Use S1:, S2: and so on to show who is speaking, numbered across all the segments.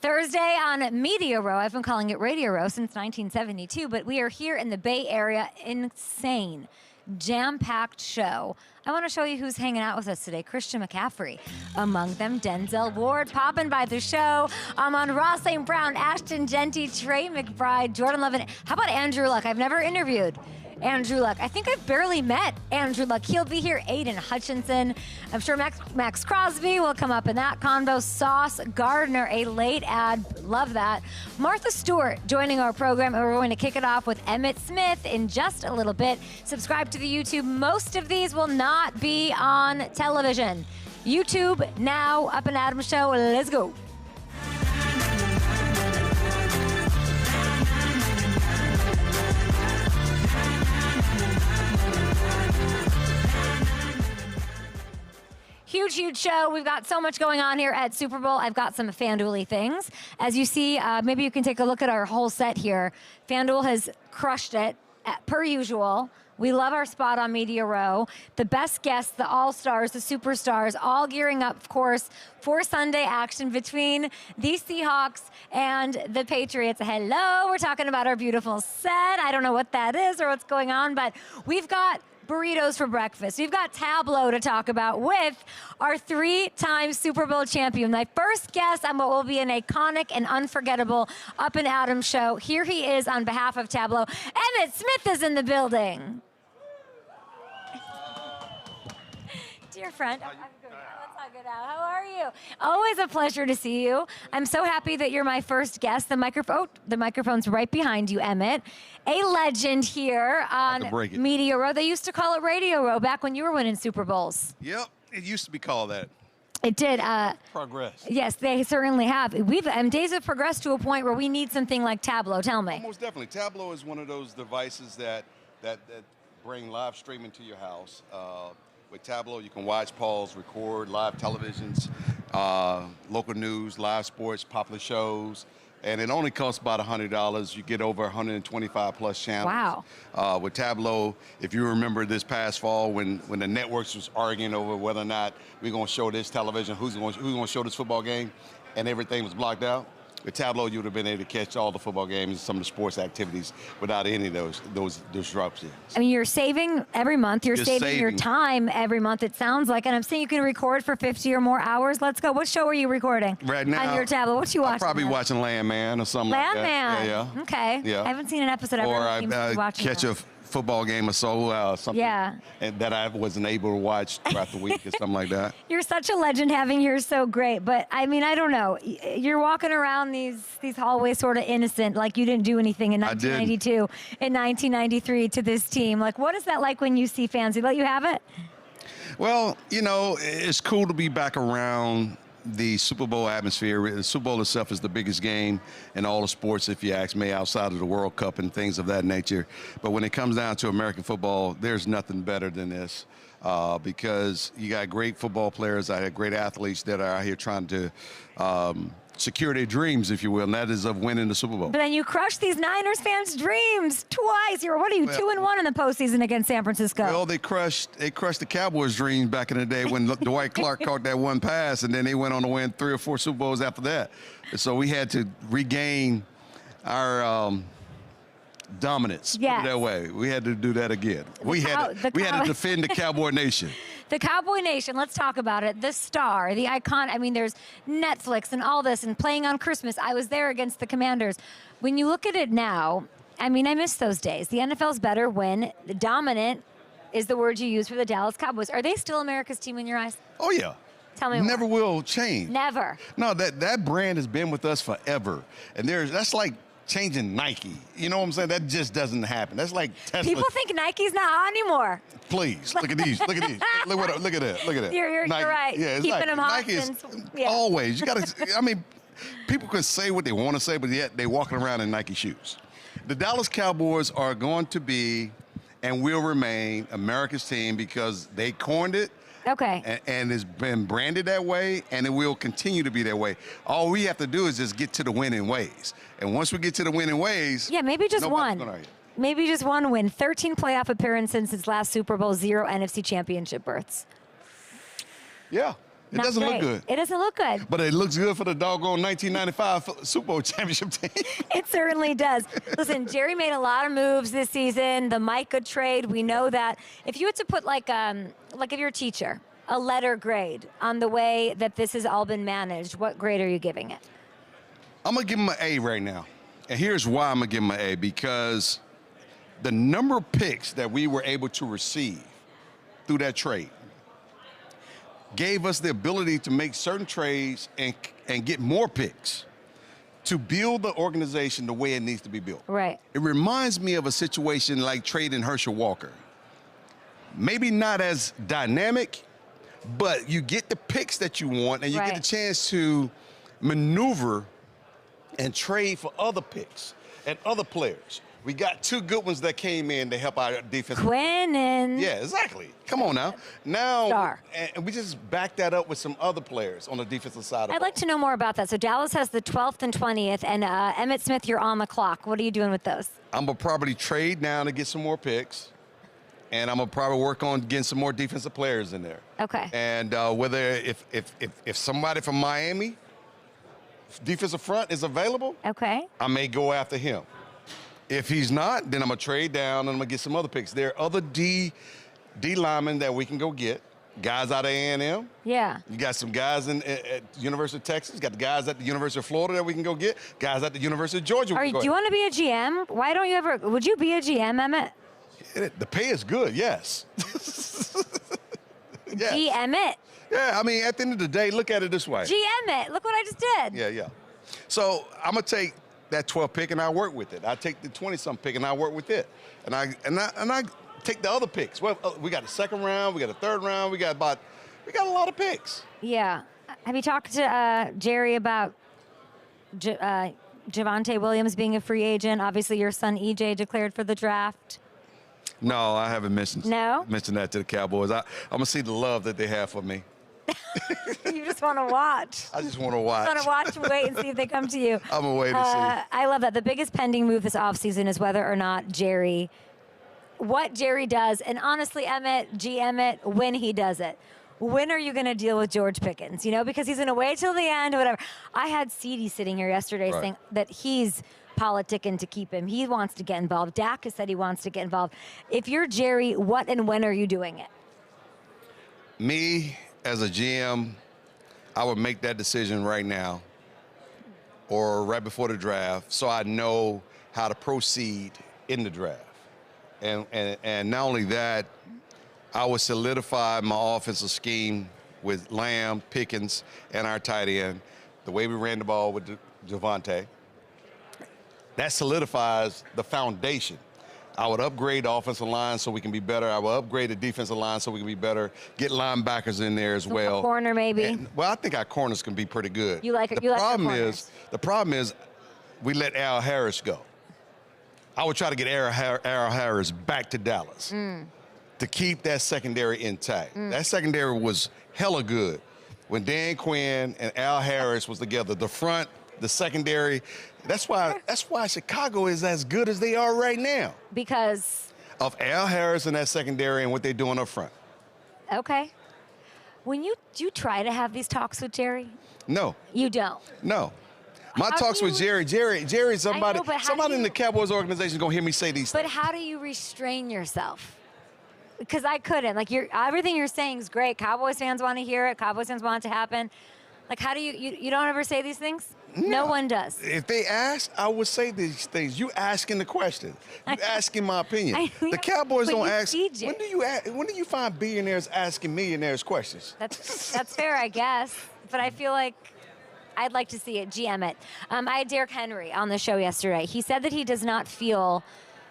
S1: Thursday on Media Row. I've been calling it Radio Row since 1972, but we are here in the Bay Area. Insane, jam-packed show. I want to show you who's hanging out with us today. Christian McCaffrey. Among them, Denzel Ward, popping by the show. Amon-Ra St. Brown, Ashton Jeanty, Trey McBride, Jordan Levin. How about Andrew Luck? I've never interviewed Andrew Luck. I think I've barely met Andrew Luck. He'll be here. Aidan Hutchinson. I'm sure Max Crosby will come up in that convo. Sauce Gardner, a late ad. Love that. Martha Stewart joining our program, and we're going to kick it off with Emmitt Smith in just a little bit. Subscribe to the YouTube. Most of these will not be on television. YouTube now, Up and Adam Show. Let's go. Huge show. We've got so much going on here at Super Bowl. I've got some FanDuel-y things. As you see, maybe you can take a look at our whole set here. FanDuel has crushed it, per usual. We love our spot on Media Row. The best guests, the all-stars, the superstars, all gearing up, of course, for Sunday action between the Seahawks and the Patriots. Hello, we're talking about our beautiful set. I don't know what that is or what's going on, but we've got burritos for breakfast. We've got Tableau to talk about with our three-time Super Bowl champion. My first guest on what will be an iconic and unforgettable Up and Adam show. Here he is on behalf of Tableau. Emmitt Smith is in the building. Dear friend. How are you? Always a pleasure to see you. I'm so happy that you're my first guest. The microphone's right behind you, Emmitt. A legend here on Media Row. They used to call it Radio Row back when you were winning Super Bowls.
S2: Yep, it used to be called that.
S1: It did.
S2: Progress.
S1: Yes, they certainly have. Days have progressed to a point where we need something like Tableau. Tell me.
S2: Most definitely. Tableau is one of those devices that bring live streaming to your house. With Tableau, you can watch, pause, record live televisions, local news, live sports, popular shows, and it only costs about $100. You get over 125 plus channels.
S1: Wow.
S2: With Tableau, if you remember this past fall when the networks was arguing over whether or not we're going to show this television, who's going to show this football game, and everything was blocked out. With Tableau, you would have been able to catch all the football games and some of the sports activities without any of those disruptions.
S1: I mean, you're saving every month. You're saving your time every month, it sounds like. And I'm saying you can record for 50 or more hours. Let's go. What show are you recording
S2: right now
S1: on your Tableau? What you watching?
S2: I'm probably watching Landman or something like that.
S1: Landman.
S2: Yeah.
S1: Okay.
S2: Yeah.
S1: I haven't seen an episode.
S2: Or I catch a football game or so, something that I wasn't able to watch throughout the week or something like that.
S1: You're such a legend. Having you so great. But, I mean, I don't know. You're walking around these hallways sort of innocent, like you didn't do anything in 1992, in 1993 to this team. Like, what is that like when you see fans? They let you have it?
S2: Well, you know, it's cool to be back around the Super Bowl atmosphere. The Super Bowl itself is the biggest game in all the sports, if you ask me, outside of the World Cup and things of that nature. But when it comes down to American football, there's nothing better than this because you got great football players. I had great athletes that are out here trying to secure their dreams, if you will, and that is of winning the Super Bowl.
S1: But then you crushed these Niners fans' dreams twice. What are you, 2-1 in the postseason against San Francisco?
S2: Well, they crushed the Cowboys' dreams back in the day when Dwight Clark caught that one pass, and then they went on to win 3 or 4 Super Bowls after that. So we had to regain our dominance.
S1: Yes.
S2: Put it that way. We had to do that again. We had to defend the Cowboy Nation.
S1: The Cowboy Nation, let's talk about it. The star, the icon. I mean, there's Netflix and all this and playing on Christmas. I was there against the Commanders. When you look at it now, I mean, I miss those days. The NFL's better when the dominant is the word you use for the Dallas Cowboys. Are they still America's team in your eyes?
S2: Oh, yeah.
S1: Tell me
S2: Never
S1: more.
S2: will change.
S1: Never.
S2: No, that brand has been with us forever. And that's like changing Nike. You know what I'm saying? That just doesn't happen. That's like Tesla.
S1: People think Nike's not on anymore.
S2: Please, look at these. Look at these. Look at that. Look at that.
S1: You're right.
S2: Yeah, it's
S1: keeping them hot.
S2: Nike is always. You got to, I mean, people can say what they want to say, but yet they're walking around in Nike shoes. The Dallas Cowboys are going to be and will remain America's team because they coined it.
S1: Okay.
S2: And it's been branded that way, and it will continue to be that way. All we have to do is just get to the winning ways. And once we get to the winning ways,
S1: yeah, maybe just one. Maybe just one win. 13 playoff appearances since his last Super Bowl, 0 NFC championship berths.
S2: Yeah. It doesn't look good.
S1: It doesn't look good.
S2: But it looks good for the doggone 1995 Super Bowl championship team.
S1: It certainly does. Listen, Jerry made a lot of moves this season. The Micah trade, we know that. If you had to put like if you're a teacher, a letter grade on the way that this has all been managed, what grade are you giving it?
S2: I'm going to give him an A right now. And here's why I'm going to give him an A, because the number of picks that we were able to receive through that trade gave us the ability to make certain trades and get more picks to build the organization the way it needs to be built.
S1: Right.
S2: It reminds me of a situation like trading Herschel Walker. Maybe not as dynamic, but you get the picks that you want, and you get the chance to maneuver and trade for other picks and other players. We got two good ones that came in to help our defense.
S1: Quinnen.
S2: Yeah, exactly. Come on now. Now,
S1: Star.
S2: And we just backed that up with some other players on the defensive side of the
S1: I'd
S2: ball.
S1: like to know more about that. So Dallas has the 12th and 20th, and Emmitt Smith, you're on the clock. What are you doing with those? I'm
S2: going to probably trade now to get some more picks, and I'm going to probably work on getting some more defensive players in there.
S1: Okay.
S2: And whether if somebody from Miami, defensive front, is available,
S1: okay,
S2: I may go after him. If he's not, then I'm going to trade down and I'm going to get some other picks. There are other D linemen that we can go get. Guys out of A&M.
S1: Yeah.
S2: You got some guys at University of Texas. Got the guys at the University of Florida that we can go get. Guys at the University of Georgia.
S1: Do you want to be a GM? Why don't you ever? Would you be a GM, Emmitt?
S2: The pay is good, yes. Yes.
S1: G. Emmitt.
S2: Yeah, I mean, at the end of the day, look at it this way.
S1: G. Emmitt. Look what I just did.
S2: Yeah. So I'm going to take that 12 pick and I work with it. I take the 20-something pick and I work with it. And I take the other picks. Well, we got a second round, we got a third round, we got a lot of picks.
S1: Yeah. Have you talked to Jerry about Javonte Williams being a free agent? Obviously, your son EJ declared for the draft.
S2: No, I haven't mentioned that to the Cowboys. I'm gonna see the love that they have for me.
S1: You just want to watch.
S2: I just want to watch.
S1: Want to watch and wait and see if they come to you.
S2: I'm gonna wait and see.
S1: I love that. The biggest pending move this offseason is whether or not what Jerry does, and honestly, Emmitt, when he does it. When are you going to deal with George Pickens? You know, because he's going to wait till the end or whatever. I had CeeDee sitting here yesterday saying that he's politicking to keep him. He wants to get involved. Dak has said he wants to get involved. If you're Jerry, what and when are you doing it?
S2: Me, as a GM, I would make that decision right now or right before the draft so I know how to proceed in the draft. And not only that, I would solidify my offensive scheme with Lamb, Pickens, and our tight end, the way we ran the ball with Javonte. That solidifies the foundation. I would upgrade the offensive line so we can be better. I would upgrade the defensive line so we can be better. Get linebackers in there as well.
S1: A corner, maybe.
S2: Well, I think our corners can be pretty good.
S1: You like it?
S2: The problem is we let Al Harris go. I would try to get Al Harris back to Dallas to keep that secondary intact. That secondary was hella good when Dan Quinn and Al Harris was together. The front, the secondary. That's why Chicago is as good as they are right now.
S1: Because
S2: of Al Harris and that secondary and what they're doing up front.
S1: Okay. Do you try to have these talks with Jerry?
S2: No.
S1: You don't?
S2: No. My talks with Jerry's somebody in the Cowboys organization is going to hear me say these things.
S1: But how do you restrain yourself? Because I couldn't. Like, everything you're saying is great. Cowboys fans want to hear it. Cowboys fans want it to happen. Like, how do you don't ever say these things? No one does.
S2: If they ask, I would say these things. You asking the question. You asking my opinion. The Cowboys don't ask. When do you find billionaires asking millionaires questions?
S1: That's fair, I guess. But I feel like I'd like to see it. GM it. I had Derrick Henry on the show yesterday. He said that he does not feel.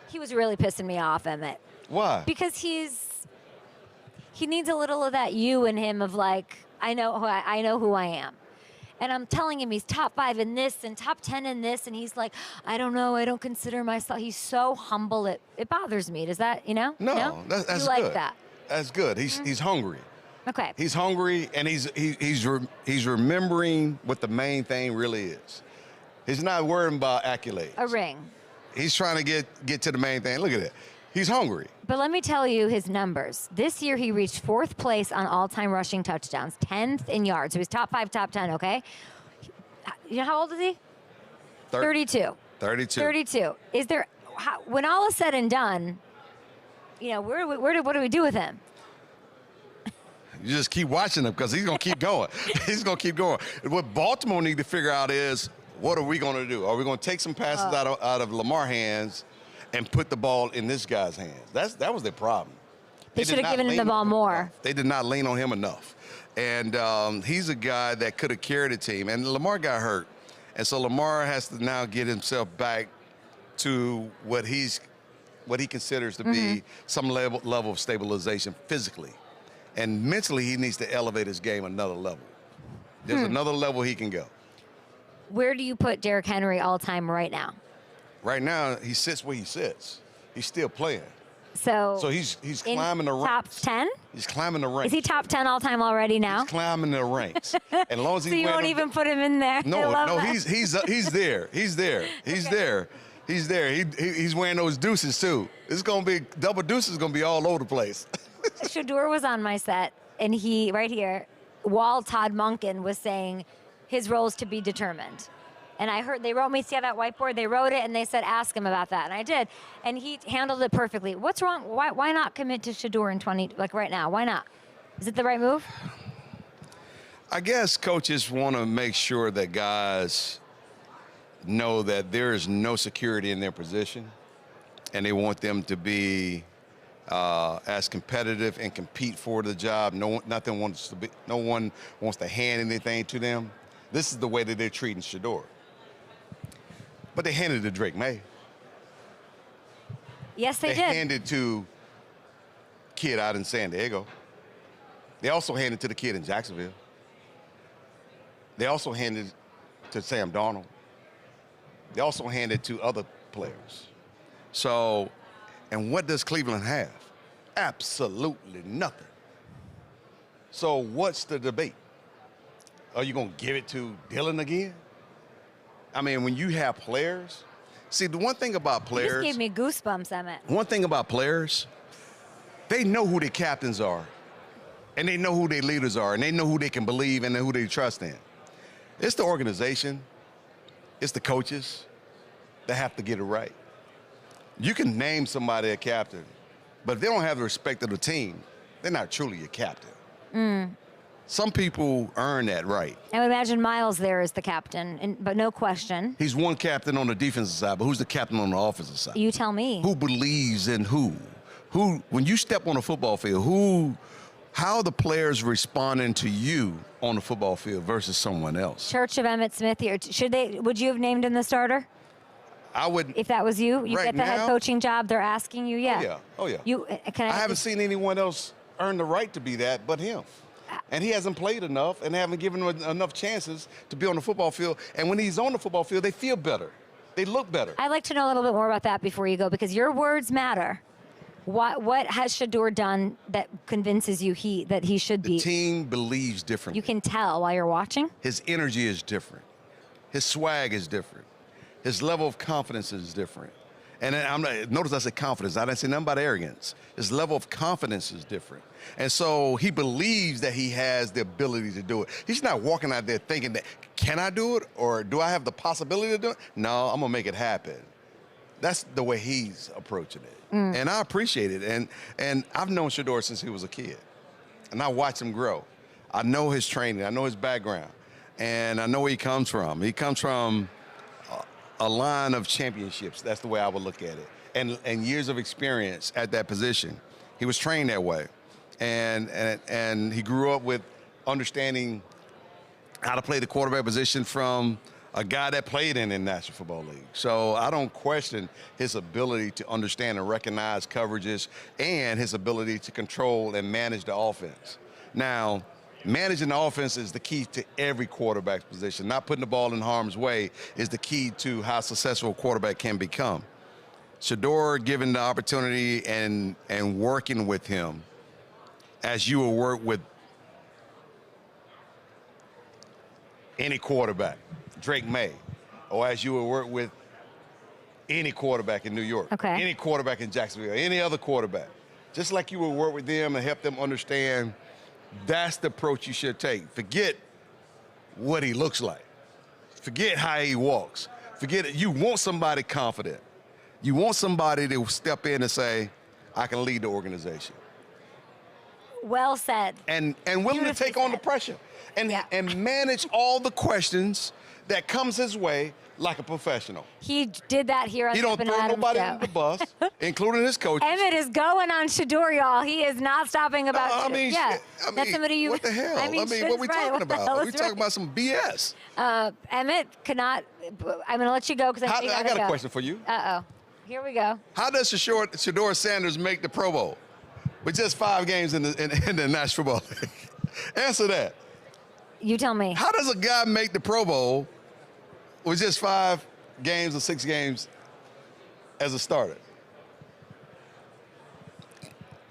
S1: He was really pissing me off, Emmitt.
S2: Why?
S1: Because he needs a little of that you in him of like, I know who I am. And I'm telling him he's top 5 in this and top 10 in this. And he's like, I don't know. I don't consider myself. He's so humble. It bothers me. Does that,
S2: No, that's
S1: you
S2: good.
S1: like that?
S2: That's good. He's hungry.
S1: Okay.
S2: He's hungry, and he's remembering what the main thing really is. He's not worrying about accolades.
S1: A ring.
S2: He's trying to get to the main thing. Look at it. He's hungry.
S1: But let me tell you his numbers. This year he reached 4th place on all-time rushing touchdowns, 10th in yards. So he's top 5, top 10, okay? You know how old is he? 32.
S2: 32.
S1: 32. Is there, when all is said and done, you know, what do we do with him?
S2: You just keep watching him because he's going to keep going. He's going to keep going. What Baltimore need to figure out is, what are we going to do? Are we going to take some passes out of Lamar's hands and put the ball in this guy's hands? That was their problem.
S1: They should have given him the ball more.
S2: They did not lean on him enough. And he's a guy that could have carried a team. And Lamar got hurt. And so Lamar has to now get himself back to what he considers to be some level of stabilization physically. And mentally, he needs to elevate his game another level. There's another level he can go.
S1: Where do you put Derrick Henry all-time right now?
S2: Right now, he sits where he sits. He's still playing.
S1: So
S2: he's climbing the ranks.
S1: Top 10?
S2: He's climbing the ranks.
S1: Is he top 10 all-time already now?
S2: He's climbing the ranks. And as long as
S1: So you won't even put him in there?
S2: No, he's there. He's there. He's there. He's there. He's wearing those deuces, too. It's going to be, double deuces going to be all over the place.
S1: Shadeur was on my set, and he, right here, while Todd Monken was saying his role's to be determined. And I heard, they wrote me, see how that whiteboard, they wrote it, and they said, ask him about that. And I did. And he handled it perfectly. What's wrong? Why not commit to Shadeur in right now? Why not? Is it the right move?
S2: I guess coaches want to make sure that guys know that there is no security in their position, and they want them to be as competitive and compete for the job. No one wants to hand anything to them. This is the way that they're treating Shadeur. But they handed it to Drake May.
S1: Yes, they did.
S2: They handed it to kid out in San Diego. They also handed it to the kid in Jacksonville. They also handed it to Sam Darnold. They also handed it to other players. So, and what does Cleveland have? Absolutely nothing. So what's the debate? Are you going to give it to Dylan again? I mean, when you have players, see, the one thing about players.
S1: You just gave me goosebumps, Emmett.
S2: One thing about players, they know who their captains are, and they know who their leaders are, and they know who they can believe and who they trust in. It's the organization, it's the coaches that have to get it right. You can name somebody a captain, but if they don't have the respect of the team, they're not truly a captain. Some people earn that right.
S1: I would imagine Miles there is the captain, but no question.
S2: He's one captain on the defensive side, but who's the captain on the offensive side?
S1: You tell me.
S2: Who believes in who? When you step on the football field, how are the players responding to you on the football field versus someone else?
S1: Church of Emmitt Smith here. Would you have named him the starter?
S2: I would.
S1: If that was you,
S2: right
S1: get the head coaching job, they're asking you, yeah.
S2: Oh, yeah. I haven't seen anyone else earn the right to be that but him. And he hasn't played enough and haven't given him enough chances to be on the football field. And when he's on the football field, they feel better. They look better.
S1: I'd like to know a little bit more about that before you go, because your words matter. What has Shadeur done that convinces you that he should be?
S2: The team believes differently.
S1: You can tell while you're watching?
S2: His energy is different. His swag is different. His level of confidence is different. And notice I said confidence. I didn't say nothing about arrogance. His level of confidence is different. And so he believes that he has the ability to do it. He's not walking out there thinking that, can I do it? Or do I have the possibility to do it? No, I'm going to make it happen. That's the way he's approaching it. And I appreciate it. And I've known Shadeur since he was a kid. And I watched him grow. I know his training. I know his background. And I know where he comes from. He comes from a line of championships. That's the way I would look at it. And years of experience at that position. He was trained that way. And he grew up with understanding how to play the quarterback position from a guy that played in the National Football League. So I don't question his ability to understand and recognize coverages and his ability to control and manage the offense. Now, managing the offense is the key to every quarterback's position. Not putting the ball in harm's way is the key to how successful a quarterback can become. Shadeur, given the opportunity and working with him, as you will work with any quarterback, Drake May, or as you will work with any quarterback in New York,
S1: Okay.
S2: any quarterback in Jacksonville, any other quarterback. Just like you would work with them and help them understand that's the approach you should take. Forget what he looks like. Forget how he walks. Forget it. You want somebody confident. You want somebody to step in and say, I can lead the organization.
S1: Well said.
S2: And willing to take on the pressure and manage all the questions that comes his way like a professional.
S1: He did that here on
S2: He
S1: the
S2: don't
S1: Up and
S2: throw
S1: Adams
S2: nobody
S1: show.
S2: under the bus, including his coaches.
S1: Emmett is going on Shadeur, y'all. He is not stopping about
S2: I mean,
S1: that's somebody you.
S2: what the hell? I mean, what are we talking about? We talking about some BS.
S1: Emmett cannot. I'm going to let you go because I
S2: got a question for you.
S1: Uh-oh. Here we go.
S2: How does Shadeur Sanders make the Pro Bowl with just 5 games in the National Football League? Answer that.
S1: You tell me.
S2: How does a guy make the Pro Bowl with just 5 games or 6 games as a starter?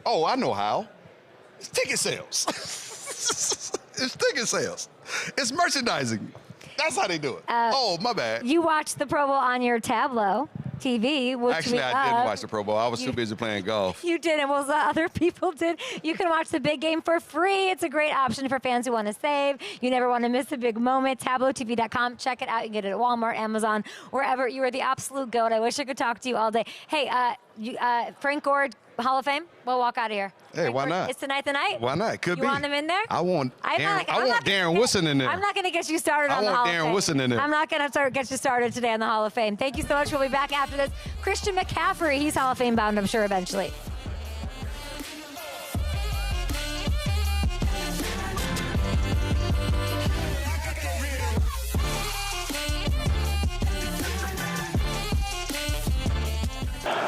S2: Oh, I know how. It's ticket sales. It's ticket sales. It's merchandising. That's how they do it. Oh, my bad.
S1: You watched the Pro Bowl on your Tableau TV, which
S2: Actually, I didn't watch the Pro Bowl. I was too busy playing golf.
S1: You didn't. Well, other people did. You can watch the big game for free. It's a great option for fans who want to save. You never want to miss a big moment. TableauTV.com. Check it out. You can get it at Walmart, Amazon, wherever. You are the absolute goat. I wish I could talk to you all day. Hey, Frank Gore, Hall of Fame. We'll walk out of here.
S2: Hey,
S1: Frank
S2: why
S1: Gore,
S2: not?
S1: It's tonight the night.
S2: Why not? Could
S1: you
S2: be.
S1: want him in there?
S2: I want Darren Woodson in there.
S1: I'm not going to get you started on the Hall of Fame.
S2: I want Darren Woodson in there.
S1: I'm not going to get you started today on the Hall of Fame. Thank you so much. We'll be back after this. Christian McCaffrey, he's Hall of Fame bound, I'm sure, eventually.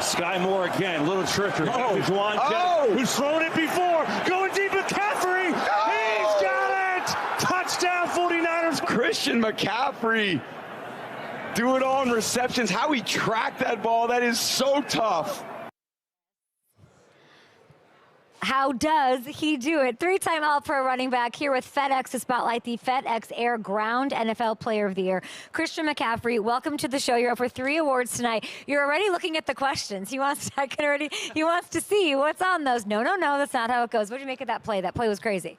S3: Sky Moore again, little trickery. Juwan who's thrown it before. Going deep, McCaffrey. He's got it. Touchdown, 49ers.
S4: Christian McCaffrey do it all in receptions. How he tracked that ball, that is so tough.
S1: How does he do it? 3-time All-Pro running back here with FedEx to spotlight the FedEx Air Ground NFL Player of the Year. Christian McCaffrey, welcome to the show. You're up for 3 awards tonight. You're already looking at the questions. He wants to see what's on those. No, that's not how it goes. What did you make of that play? That play was crazy.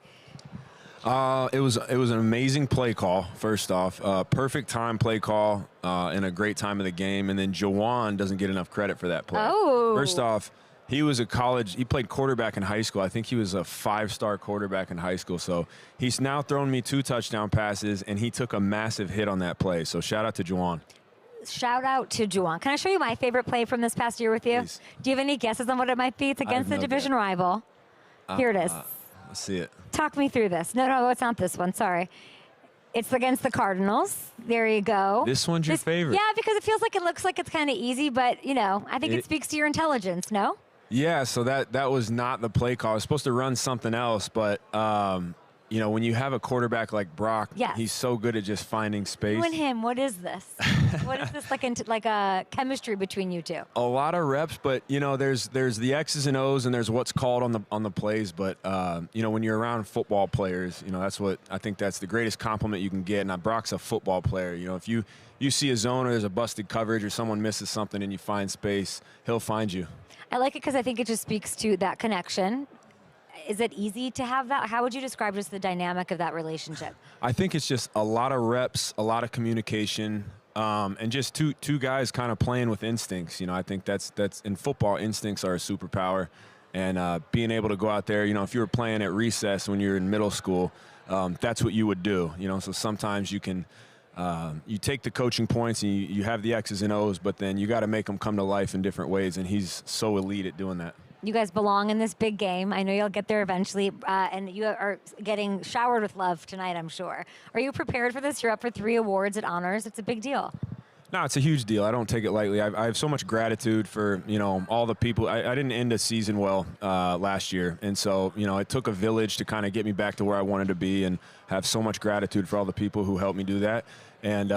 S5: It was an amazing play call, first off. Perfect time play call and a great time of the game. And then Juwan doesn't get enough credit for that play.
S1: Oh.
S5: First off, he played quarterback in high school. I think he was a 5-star quarterback in high school. So he's now thrown me 2 touchdown passes, and he took a massive hit on that play. So shout out to Juwan.
S1: Shout out to Juwan. Can I show you my favorite play from this past year with you?
S5: Please.
S1: Do you have any guesses on what it might be? It's against the division rival. Here it is.
S5: Let's see it.
S1: Talk me through this. No, it's not this one. Sorry. It's against the Cardinals. There you go.
S5: This one's your favorite.
S1: Yeah, because it looks like it's kind of easy, but, I think it speaks to your intelligence, no?
S5: Yeah, so that was not the play call. I was supposed to run something else, but, when you have a quarterback like Brock, he's so good at just finding space.
S1: You and him, what is this? What is this like a chemistry between you two?
S5: A lot of reps, but, there's the X's and O's and there's what's called on the plays. But, when you're around football players, that's what I think that's the greatest compliment you can get. And Brock's a football player. If you see a zone or there's a busted coverage or someone misses something and you find space, he'll find you.
S1: I like it because I think it just speaks to that connection. Is it easy to have that? How would you describe just the dynamic of that relationship?
S5: I think it's just a lot of reps, a lot of communication, and just two guys kind of playing with instincts. I think that's in football, instincts are a superpower. And being able to go out there, if you were playing at recess when you're in middle school, that's what you would do. So sometimes you can you take the coaching points and you have the X's and O's, but then you got to make them come to life in different ways, and he's so elite at doing that.
S1: You guys belong in this big game. I know you'll get there eventually, and you are getting showered with love tonight, I'm sure. Are you prepared for this? You're up for 3 awards at Honors. It's a big deal.
S5: No, it's a huge deal. I don't take it lightly. I have so much gratitude for, all the people. I didn't end a season well last year. And so, it took a village to kind of get me back to where I wanted to be, and have so much gratitude for all the people who helped me do that. And,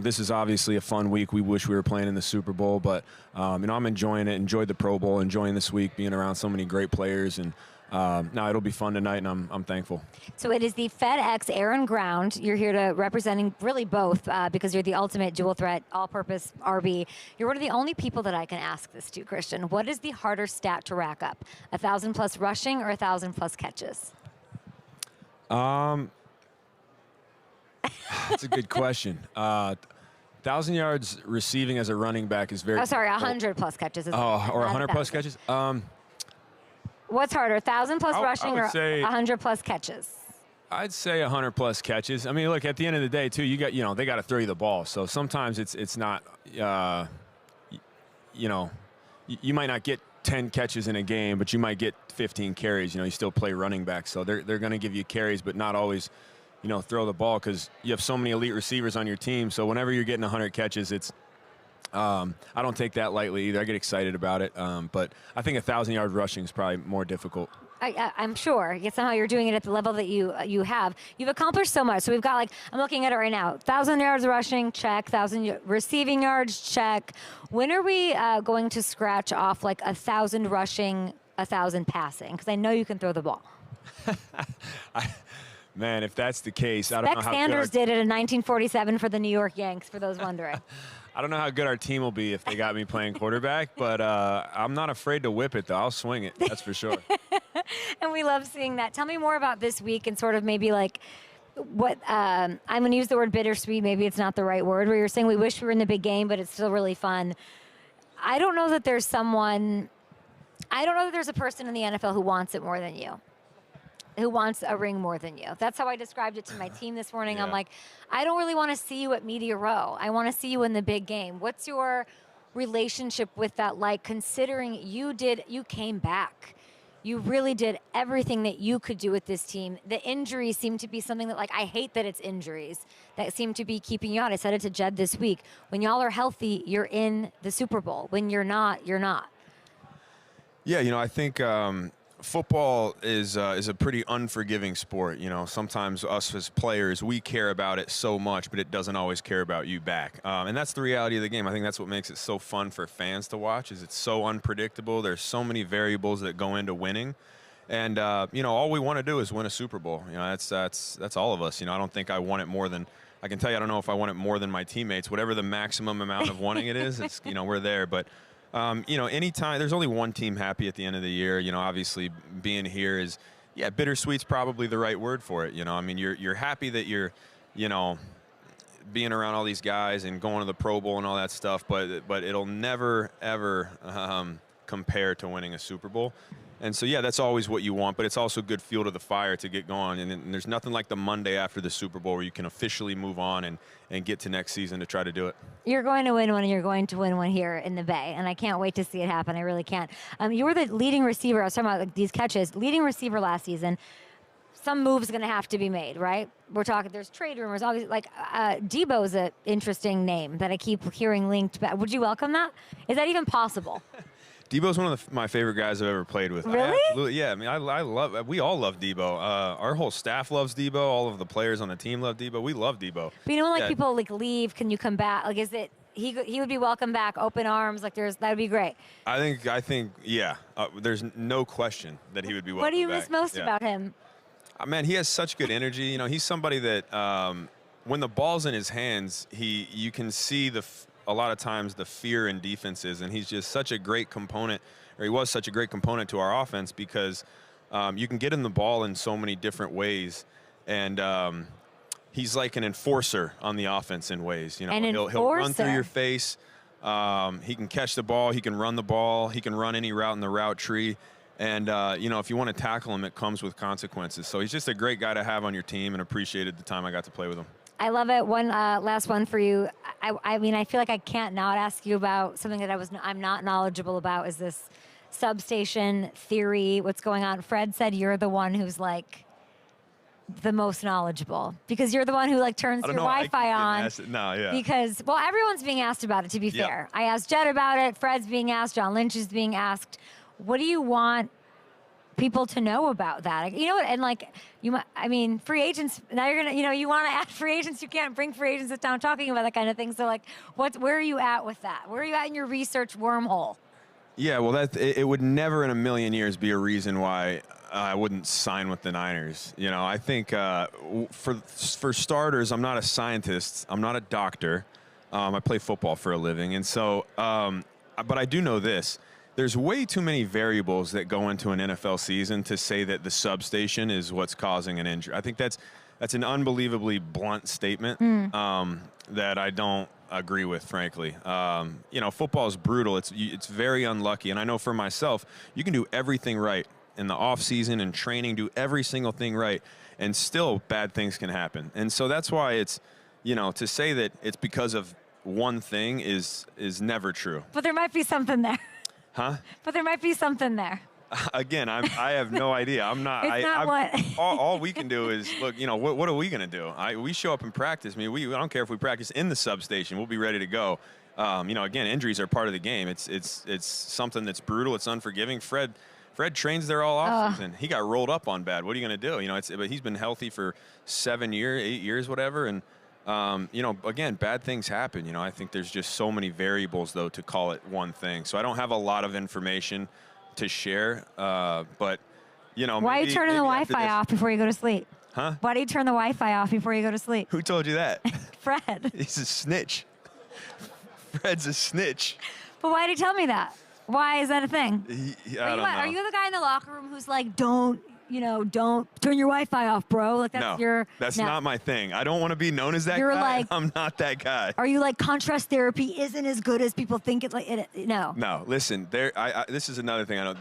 S5: this is obviously a fun week. We wish we were playing in the Super Bowl, but, I'm enjoying it, enjoyed the Pro Bowl, enjoying this week, being around so many great players. And no, it'll be fun tonight, and I'm thankful.
S1: So it is the FedEx Air and Ground. You're here to representing really both because you're the ultimate dual threat, all-purpose RB. You're one of the only people that I can ask this to, Christian. What is the harder stat to rack up, 1,000+ rushing or 1,000+ catches?
S5: That's a good question. 1,000 yards receiving as a running back is very.
S1: Oh, sorry, 100+ catches. Or
S5: 100+ catches.
S1: What's harder, 1,000+ rushing or 100+ catches?
S5: I'd say 100+ catches. I mean, look, at the end of the day, too, you got they got to throw you the ball. So sometimes it's not, you might not get 10 catches in a game, but you might get 15 carries. You still play running back, so they're going to give you carries, but not always, throw the ball because you have so many elite receivers on your team. So whenever you're getting 100 catches, it's I don't take that lightly either. I get excited about it, but I think 1,000-yard rushing is probably more difficult.
S1: I'm sure. Yet somehow you're doing it at the level that you have. You've accomplished so much. So we've got, I'm looking at it right now. 1,000 yards rushing, check. 1,000 receiving yards, check. When are we going to scratch off 1,000 rushing, 1,000 passing? Because I know you can throw the ball.
S5: Man, if that's the case, I don't know how
S1: Sanders did it in 1947 for the New York Yanks, for those wondering.
S5: I don't know how good our team will be if they got me playing quarterback, but I'm not afraid to whip it, though. I'll swing it, that's for sure.
S1: And we love seeing that. Tell me more about this week and sort of maybe what I'm going to use the word bittersweet. Maybe it's not the right word, where you're saying we wish we were in the big game, but it's still really fun. I don't know that there's a person in the NFL who wants it more than you. Who wants a ring more than you. That's how I described it to my team this morning. Yeah. I'm like, I don't really want to see you at Media Row. I want to see you in the big game. What's your relationship with that like, considering you came back? You really did everything that you could do with this team. The injuries seem to be something that, I hate that it's injuries that seem to be keeping you out. I said it to Jed this week. When y'all are healthy, you're in the Super Bowl. When you're not, you're not.
S5: Yeah, I think football is a pretty unforgiving sport. Sometimes us as players, we care about it so much, but it doesn't always care about you back. And that's the reality of the game. I think that's what makes it so fun for fans to watch, is it's so unpredictable. There's so many variables that go into winning. And, all we want to do is win a Super Bowl. That's all of us. I don't think I want it more than, I can tell you, I don't know if I want it more than my teammates. Whatever the maximum amount of wanting it is, it's, we're there. But anytime, there's only one team happy at the end of the year. Obviously being here is, bittersweet's probably the right word for it. You're happy that you're, being around all these guys and going to the Pro Bowl and all that stuff, but it'll never, ever compare to winning a Super Bowl. And so, that's always what you want, but it's also good fuel to the fire to get going. And there's nothing like the Monday after the Super Bowl where you can officially move on and get to next season to try to do it.
S1: You're going to win one, and you're going to win one here in the Bay, and I can't wait to see it happen. I really can't. You were the leading receiver. I was talking about these catches. Leading receiver last season. Some move's going to have to be made, right? We're talking, there's trade rumors. Obviously, Debo's an interesting name that I keep hearing linked back. Would you welcome that? Is that even possible?
S5: Debo's one of my favorite guys I've ever played with.
S1: Really?
S5: We all love Debo. Our whole staff loves Debo. All of the players on the team love Debo. We love Debo.
S1: But people leave, can you come back? Is it he would be welcome back, open arms? That would be great.
S5: I think yeah. There's no question that he would be welcome back.
S1: What do you miss most about him?
S5: Man, he has such good energy. He's somebody that when the ball's in his hands, you can see a lot of times the fear in defenses, and he's just such a great component, or he was such a great component to our offense because you can get him the ball in so many different ways, and he's like an enforcer on the offense in ways. He'll run through your face. He can catch the ball. He can run the ball. He can run any route in the route tree. And, if you want to tackle him, it comes with consequences. So he's just a great guy to have on your team, and appreciated the time I got to play with him.
S1: I love it. One last one for you. I feel like I can't not ask you about something that I'm not knowledgeable about, is this substation theory, what's going on. Fred said you're the one who's the most knowledgeable because you're the one who turns your Wi-Fi on. Because, everyone's being asked about it, to be fair. I asked Jed about it. Fred's being asked. John Lynch is being asked. What do you want people to know about that. You know what? And like I mean, free agents. Now you're gonna, you want to add free agents. You can't bring free agents to town talking about that kind of thing. So like, where are you at with that? Where are you at in your research wormhole?
S5: Yeah, well, it would never in a million years be a reason why I wouldn't sign with the Niners. I think for starters, I'm not a scientist. I'm not a doctor. I play football for a living, and so, but I do know this. There's way too many variables that go into an NFL season to say that the substation is what's causing an injury. I think that's an unbelievably blunt statement that I don't agree with, frankly. Football is brutal. It's very unlucky, and I know for myself, you can do everything right in the off season and training, do every single thing right, and still bad things can happen. And so that's why it's, to say that it's because of one thing is never true.
S1: But there might be something there.
S5: Huh?
S1: But there might be something there.
S5: Again, I have no idea. I'm not.
S1: It's not what.
S5: all we can do is look. What are we going to do? We show up and practice. I don't care if we practice in the substation. We'll be ready to go. Again, injuries are part of the game. It's something that's brutal. It's unforgiving. Fred trains there all offseason. He got rolled up on bad. What are you going to do? But he's been healthy for 7 years, 8 years, whatever. And again, bad things happen. I think there's just so many variables, though, to call it one thing. So I don't have a lot of information to share, but,
S1: Why are you turning the Wi-Fi off before you go to sleep?
S5: Huh?
S1: Why do you turn the Wi-Fi off before you go to sleep?
S5: Who told you that?
S1: Fred.
S5: He's a snitch. Fred's a snitch.
S1: But why did he tell me that? Why is that a thing?
S5: I don't know.
S1: Are you the guy in the locker room who's like, don't turn your Wi-Fi off, bro? Like that's
S5: not my thing. I don't want to be known as that
S1: You're
S5: guy.
S1: like,
S5: I'm not that guy.
S1: Are you like contrast therapy isn't as good as people think it's like? No.
S5: No, listen. This is another thing I know.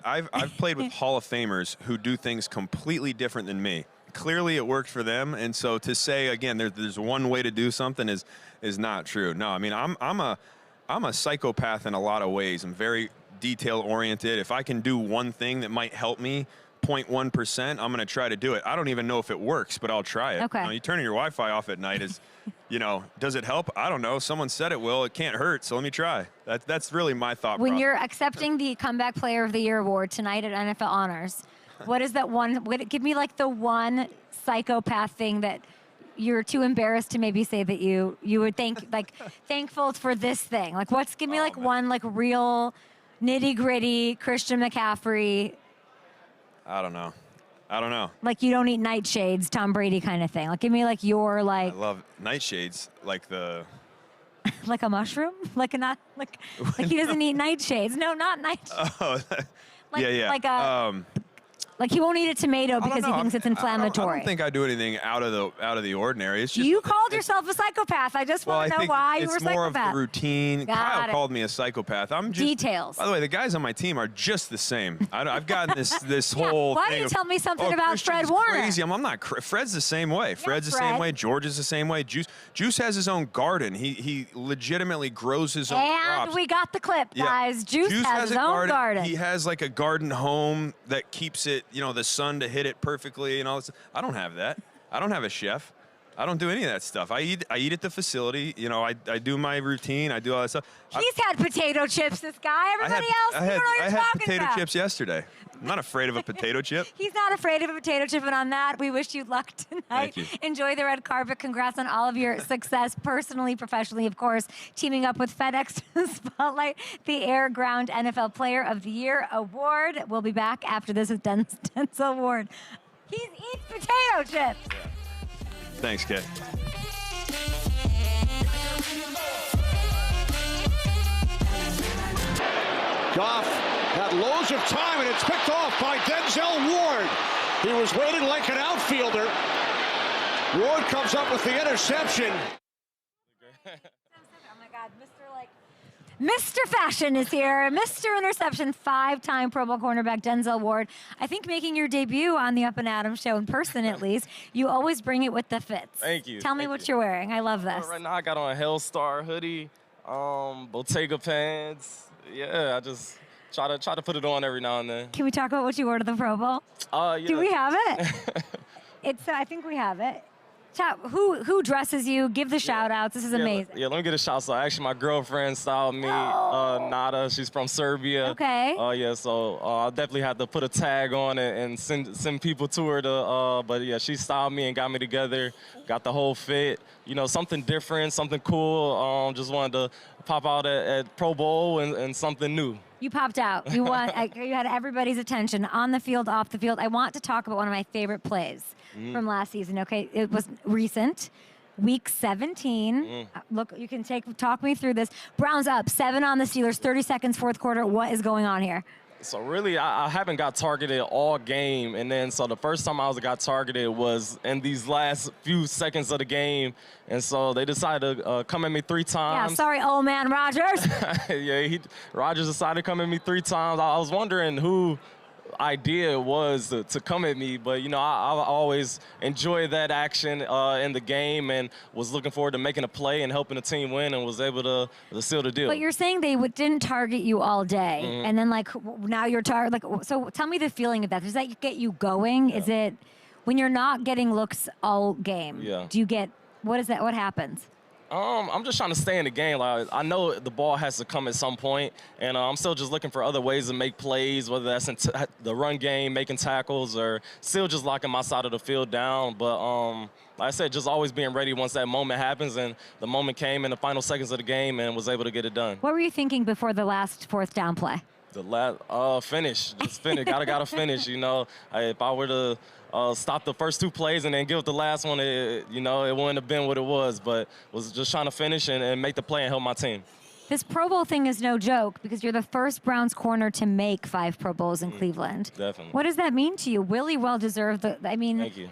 S5: I've played with Hall of Famers who do things completely different than me. Clearly, it worked for them, and so to say again, there's one way to do something is not true. No, I mean I'm a psychopath in a lot of ways. I'm very detail oriented. If I can do one thing that might help me 0.1%, I'm going to try to do it. I don't even know if it works, but I'll try it.
S1: Okay.
S5: You turning your Wi-Fi off at night is, does it help? I don't know. Someone said it will. It can't hurt, so let me try. That's really my thought
S1: When
S5: process.
S1: you're accepting the Comeback Player of the Year award tonight at NFL Honors, what is that one? Give me like the one psychopath thing that you're too embarrassed to maybe say that you would thankful for this thing. Like give me one like real nitty gritty Christian McCaffrey.
S5: I don't know.
S1: Like you don't eat nightshades, Tom Brady kind of thing. Like give me like your like.
S5: I love nightshades, like the.
S1: Like a mushroom? Like he doesn't eat nightshades. No, not nightshades.
S5: Oh, yeah.
S1: Like he won't eat a tomato because he thinks it's inflammatory.
S5: I don't think I do anything out of the ordinary. It's just
S1: you called yourself a psychopath. I just want to know why you were a psychopath.
S5: It's more of the routine. Kyle called me a psychopath. I'm just
S1: details.
S5: By the way, the guys on my team are just the same. I've gotten this whole.
S1: Why
S5: thing
S1: don't you tell me something about
S5: Christian's
S1: Fred Warner?
S5: Crazy. I'm not. Fred's the same way. Fred's the same way. George is the same way. Juice has his own garden. He legitimately grows his own crops.
S1: And we got the clip, guys.
S5: Yeah.
S1: Juice has his own garden.
S5: He has like a garden home that keeps it, the sun to hit it perfectly and all this. I don't have that. I don't have a chef. I don't do any of that stuff. I eat at the facility. I do my routine. I do all that stuff.
S1: He's had potato chips, this guy. Everybody else, you don't know what you're
S5: I had
S1: talking
S5: potato
S1: about.
S5: chips yesterday. I'm not afraid of a potato chip.
S1: He's not afraid of a potato chip, and on that, we wish you luck tonight.
S5: Thank you.
S1: Enjoy the red carpet. Congrats on all of your success, personally, professionally, of course. Teaming up with FedEx to spotlight the Air Ground NFL Player of the Year award. We'll be back after this with Denzel Ward. He eats potato chips.
S5: Yeah. Thanks, Kit.
S6: Goff had loads of time, and it's picked off by Denzel Ward. He was waiting like an outfielder. Ward comes up with the interception.
S1: Oh my God, Mr. Fashion is here. Mr. Interception, 5-time Pro Bowl cornerback Denzel Ward. I think making your debut on the Up and Adams show, in person at least, you always bring it with the fits.
S7: Thank you.
S1: Tell me what you're wearing. I love this.
S7: Right now I got on a Hellstar hoodie, Bottega pants. Yeah, I just try to put it on every now and then.
S1: Can we talk about what you wore to the Pro Bowl?
S7: Yeah.
S1: Do we have it? I think we have it. Who dresses you? Give the shout outs. This is amazing.
S7: Yeah, let me get a shout. So actually, my girlfriend styled me. Nada, she's from Serbia.
S1: Okay.
S7: Yeah, so I definitely had to put a tag on it and send people to her to. But yeah, she styled me and got me together. Got the whole fit. You know, something different, something cool. Just wanted to pop out at Pro Bowl and something new.
S1: You popped out. You had everybody's attention on the field, off the field. I want to talk about one of my favorite plays from last season. Okay, it was recent, week 17. Look, you can talk me through this. Browns up 7 on the Steelers. 30 seconds, fourth quarter. What is going on here?
S7: So really, I haven't got targeted all game, and then so the first time I got targeted was in these last few seconds of the game, and so they decided to come at me 3 times.
S1: Yeah, sorry, old man Rodgers.
S7: Yeah, Rodgers decided to come at me 3 times. I was wondering who idea it was to come at me, but you know, I always enjoy that action in the game, and was looking forward to making a play and helping the team win, and was able to seal the deal.
S1: But you're saying they didn't target you all day, and then like now you're targeted. Like, so tell me the feeling of that. Does that get you going? Is it when you're not getting looks all game?
S7: Yeah.
S1: Do you get what is that? What happens?
S7: I'm just trying to stay in the game. Like, I know the ball has to come at some point, and I'm still just looking for other ways to make plays, whether that's in the run game, making tackles, or still just locking my side of the field down. But like I said, just always being ready once that moment happens, and the moment came in the final seconds of the game and was able to get it done.
S1: What were you thinking before the last fourth down play?
S7: The last finish, just finish. gotta finish. You know, if I were to stop the first 2 plays and then give it the last one, you know, it wouldn't have been what it was. But was just trying to finish and make the play and help my team.
S1: This Pro Bowl thing is no joke because you're the first Browns corner to make 5 Pro Bowls in Cleveland.
S7: Definitely.
S1: What does that mean to you? Really well deserved.
S7: Thank you.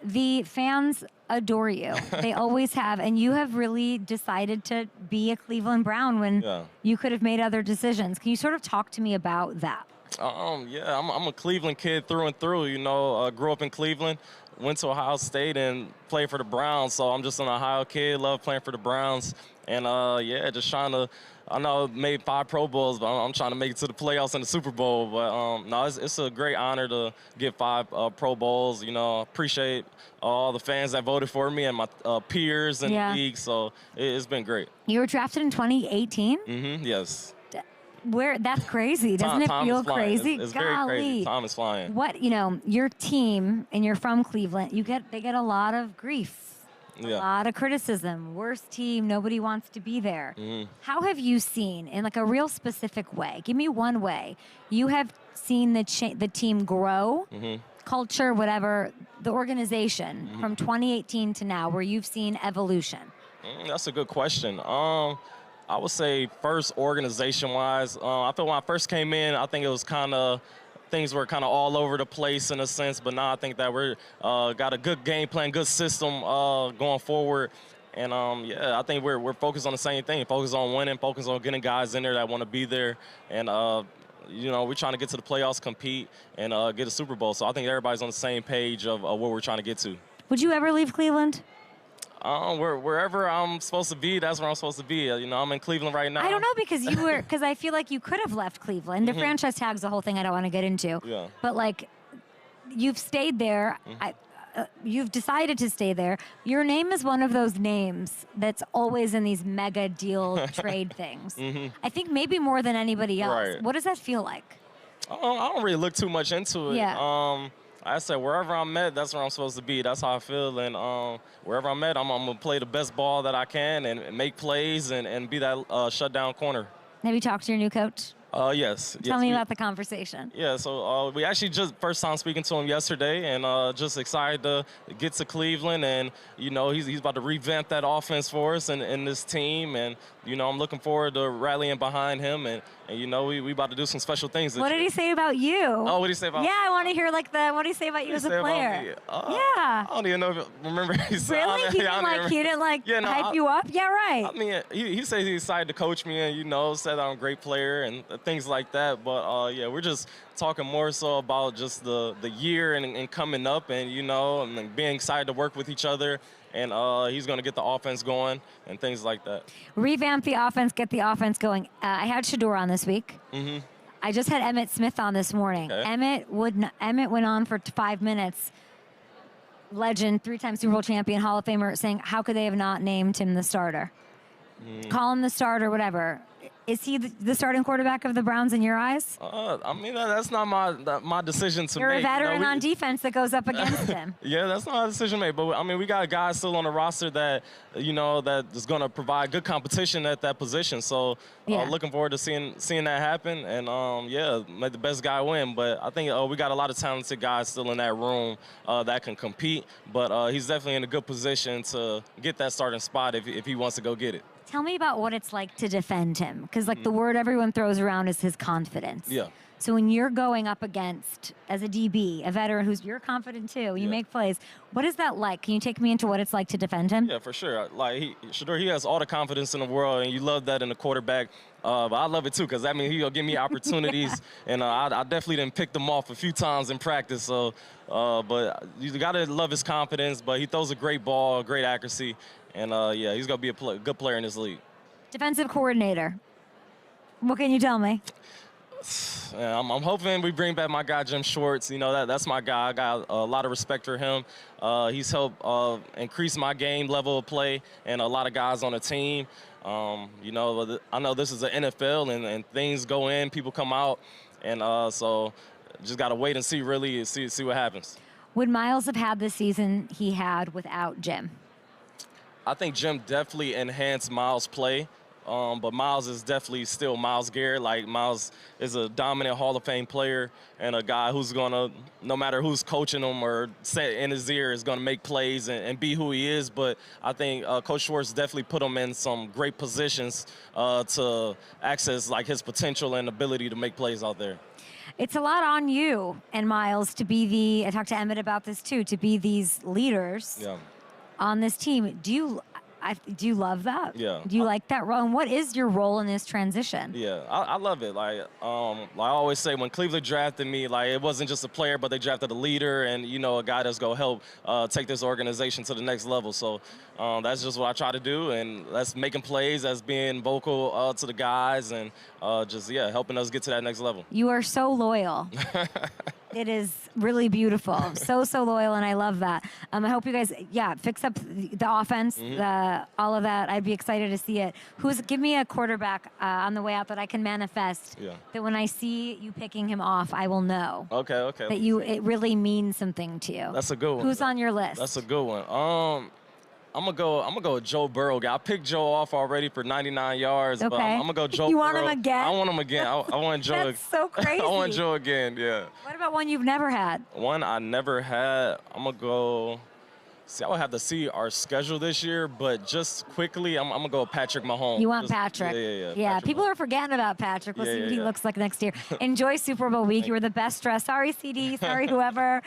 S1: The fans adore you. They always have. And you have really decided to be a Cleveland Brown when you could have made other decisions. Can you sort of talk to me about that?
S7: Yeah, I'm a Cleveland kid through and through. You know, grew up in Cleveland, went to Ohio State and played for the Browns. So I'm just an Ohio kid, love playing for the Browns. And, yeah, just trying to, I know I made 5 Pro Bowls, but I'm trying to make it to the playoffs and the Super Bowl. But, no, it's a great honor to get 5 Pro Bowls. You know, appreciate all the fans that voted for me and my peers in the league. So it's been great.
S1: You were drafted in 2018?
S7: Yes.
S1: That's crazy. Doesn't it feel crazy?
S7: It's very crazy. Time is flying.
S1: What, you know, your team, and you're from Cleveland, they get a lot of grief. A lot of criticism. Worst team, nobody wants to be there. How have you seen, in like a real specific way, give me one way, you have seen the team grow, culture, whatever, the organization from 2018 to now, where you've seen evolution?
S7: That's a good question. I would say first, organization-wise, I feel when I first came in, I think it was things were kind of all over the place in a sense, but now I think that we're got a good game plan, good system going forward. And, yeah, I think we're focused on the same thing, focused on winning, focused on getting guys in there that want to be there. And, you know, we're trying to get to the playoffs, compete, and get a Super Bowl. So I think everybody's on the same page of where we're trying to get to.
S1: Would you ever leave Cleveland?
S7: Wherever I'm supposed to be, that's where I'm supposed to be. You know, I'm in Cleveland right now.
S1: I don't know because I feel like you could have left Cleveland. The franchise tag's the whole thing I don't want to get into.
S7: Yeah.
S1: But like, you've stayed there. You've decided to stay there. Your name is one of those names that's always in these mega deal trade things. I think maybe more than anybody else.
S7: Right.
S1: What does that feel like?
S7: I don't really look too much into it.
S1: Yeah.
S7: I said wherever I'm at, that's where I'm supposed to be. That's how I feel. And wherever I'm at, I'm going to play the best ball that I can and make plays and be that shutdown corner.
S1: Have you talked to your new coach?
S7: Yes.
S1: Tell me about the conversation.
S7: Yeah, so we actually just first time speaking to him yesterday, and just excited to get to Cleveland. And, you know, he's about to revamp that offense for us and this team. And, you know, I'm looking forward to rallying behind him. And you know, we about to do some special things.
S1: What did he say about you?
S7: Oh, what did he say about me?
S1: Yeah, I want to hear what did he say about you as a player? Yeah.
S7: I don't even know remember he said.
S1: Really? He didn't hype you up? Yeah, right.
S7: I mean, he said he decided to coach me and, you know, said I'm a great player and things like that. But, yeah, we're just talking more so about just the year and coming up and, you know, and being excited to work with each other. And he's going to get the offense going and things like that. Revamp
S1: the offense, get the offense going. I had Shadeur on this week. I just had Emmitt Smith on this morning.
S7: Okay.
S1: Emmitt went on for 5 minutes. legend, 3-time Super Bowl champion, Hall of Famer, saying, how could they have not named him the starter? Call him the starter, whatever. Is he the starting quarterback of the Browns in your eyes?
S7: I mean, that's not my decision to make.
S1: You're a veteran on defense that goes up against him.
S7: Yeah, that's not a decision made. But, I mean, we got guys still on the roster that, that is going to provide good competition at that position. So, looking forward to seeing that happen. And, let the best guy win. But I think we got a lot of talented guys still in that room that can compete. But he's definitely in a good position to get that starting spot if he wants to go get it.
S1: Tell me about what it's like to defend him, because the word everyone throws around is his confidence.
S7: Yeah.
S1: So when you're going up against, as a DB, a veteran you're confident too, you make plays, what is that like? Can you take me into what it's like to defend him?
S7: Yeah, for sure. Like, Shadeur, he has all the confidence in the world, and you love that in a quarterback. But I love it too, because that means he'll give me opportunities, and I definitely didn't pick them off a few times in practice. So, but you got to love his confidence, but he throws a great ball, great accuracy. And, he's going to be a good player in this league. Defensive coordinator.
S1: What can you tell me?
S7: Yeah, I'm hoping we bring back my guy, Jim Schwartz. That's my guy. I got a lot of respect for him. He's helped increase my game level of play and a lot of guys on the team. I know this is the NFL, and things go in, people come out. And so just got to wait and see what happens.
S1: Would Miles have had the season he had without Jim?
S7: I think Jim definitely enhanced Miles' play, but Miles is definitely still Myles Garrett. Like, Miles is a dominant Hall of Fame player and a guy who's going to, no matter who's coaching him or say in his ear, is going to make plays and be who he is. But I think Coach Schwartz definitely put him in some great positions to access, like, his potential and ability to make plays out there.
S1: It's a lot on you and Miles to be I talked to Emmitt about this too, to be these leaders on this team. Do you love that?
S7: Yeah.
S1: Do you like that role? And what is your role in this transition?
S7: Yeah, I love it. Like I always say, when Cleveland drafted me, like, it wasn't just a player, but they drafted a leader and, a guy that's going to help take this organization to the next level. So that's just what I try to do, and that's making plays, that's being vocal to the guys, and helping us get to that next level.
S1: You are so loyal. It is really beautiful. So loyal, and I love that. I hope you guys, fix up the offense, all of that. I'd be excited to see it. Give me a quarterback on the way out that I can manifest, that when I see you picking him off, I will know.
S7: Okay.
S1: That it really means something to you.
S7: That's a good one.
S1: Who's on your list?
S7: That's a good one. I'm gonna go with Joe Burrow. I picked Joe off already for 99 yards, but I'm gonna go Joe Burrow.
S1: You want him again?
S7: I want him again. I want Joe.
S1: That's so crazy.
S7: I want Joe again. Yeah.
S1: What about one you've never had?
S7: One I never had. I'm gonna go. See, I would have to see our schedule this year, but just quickly, I'm going to go with Patrick Mahomes.
S1: You want Patrick?
S7: Yeah.
S1: People are forgetting about Patrick. We'll see what he looks like next year. Enjoy Super Bowl week. You were the best dressed. Sorry, CD. Sorry, whoever.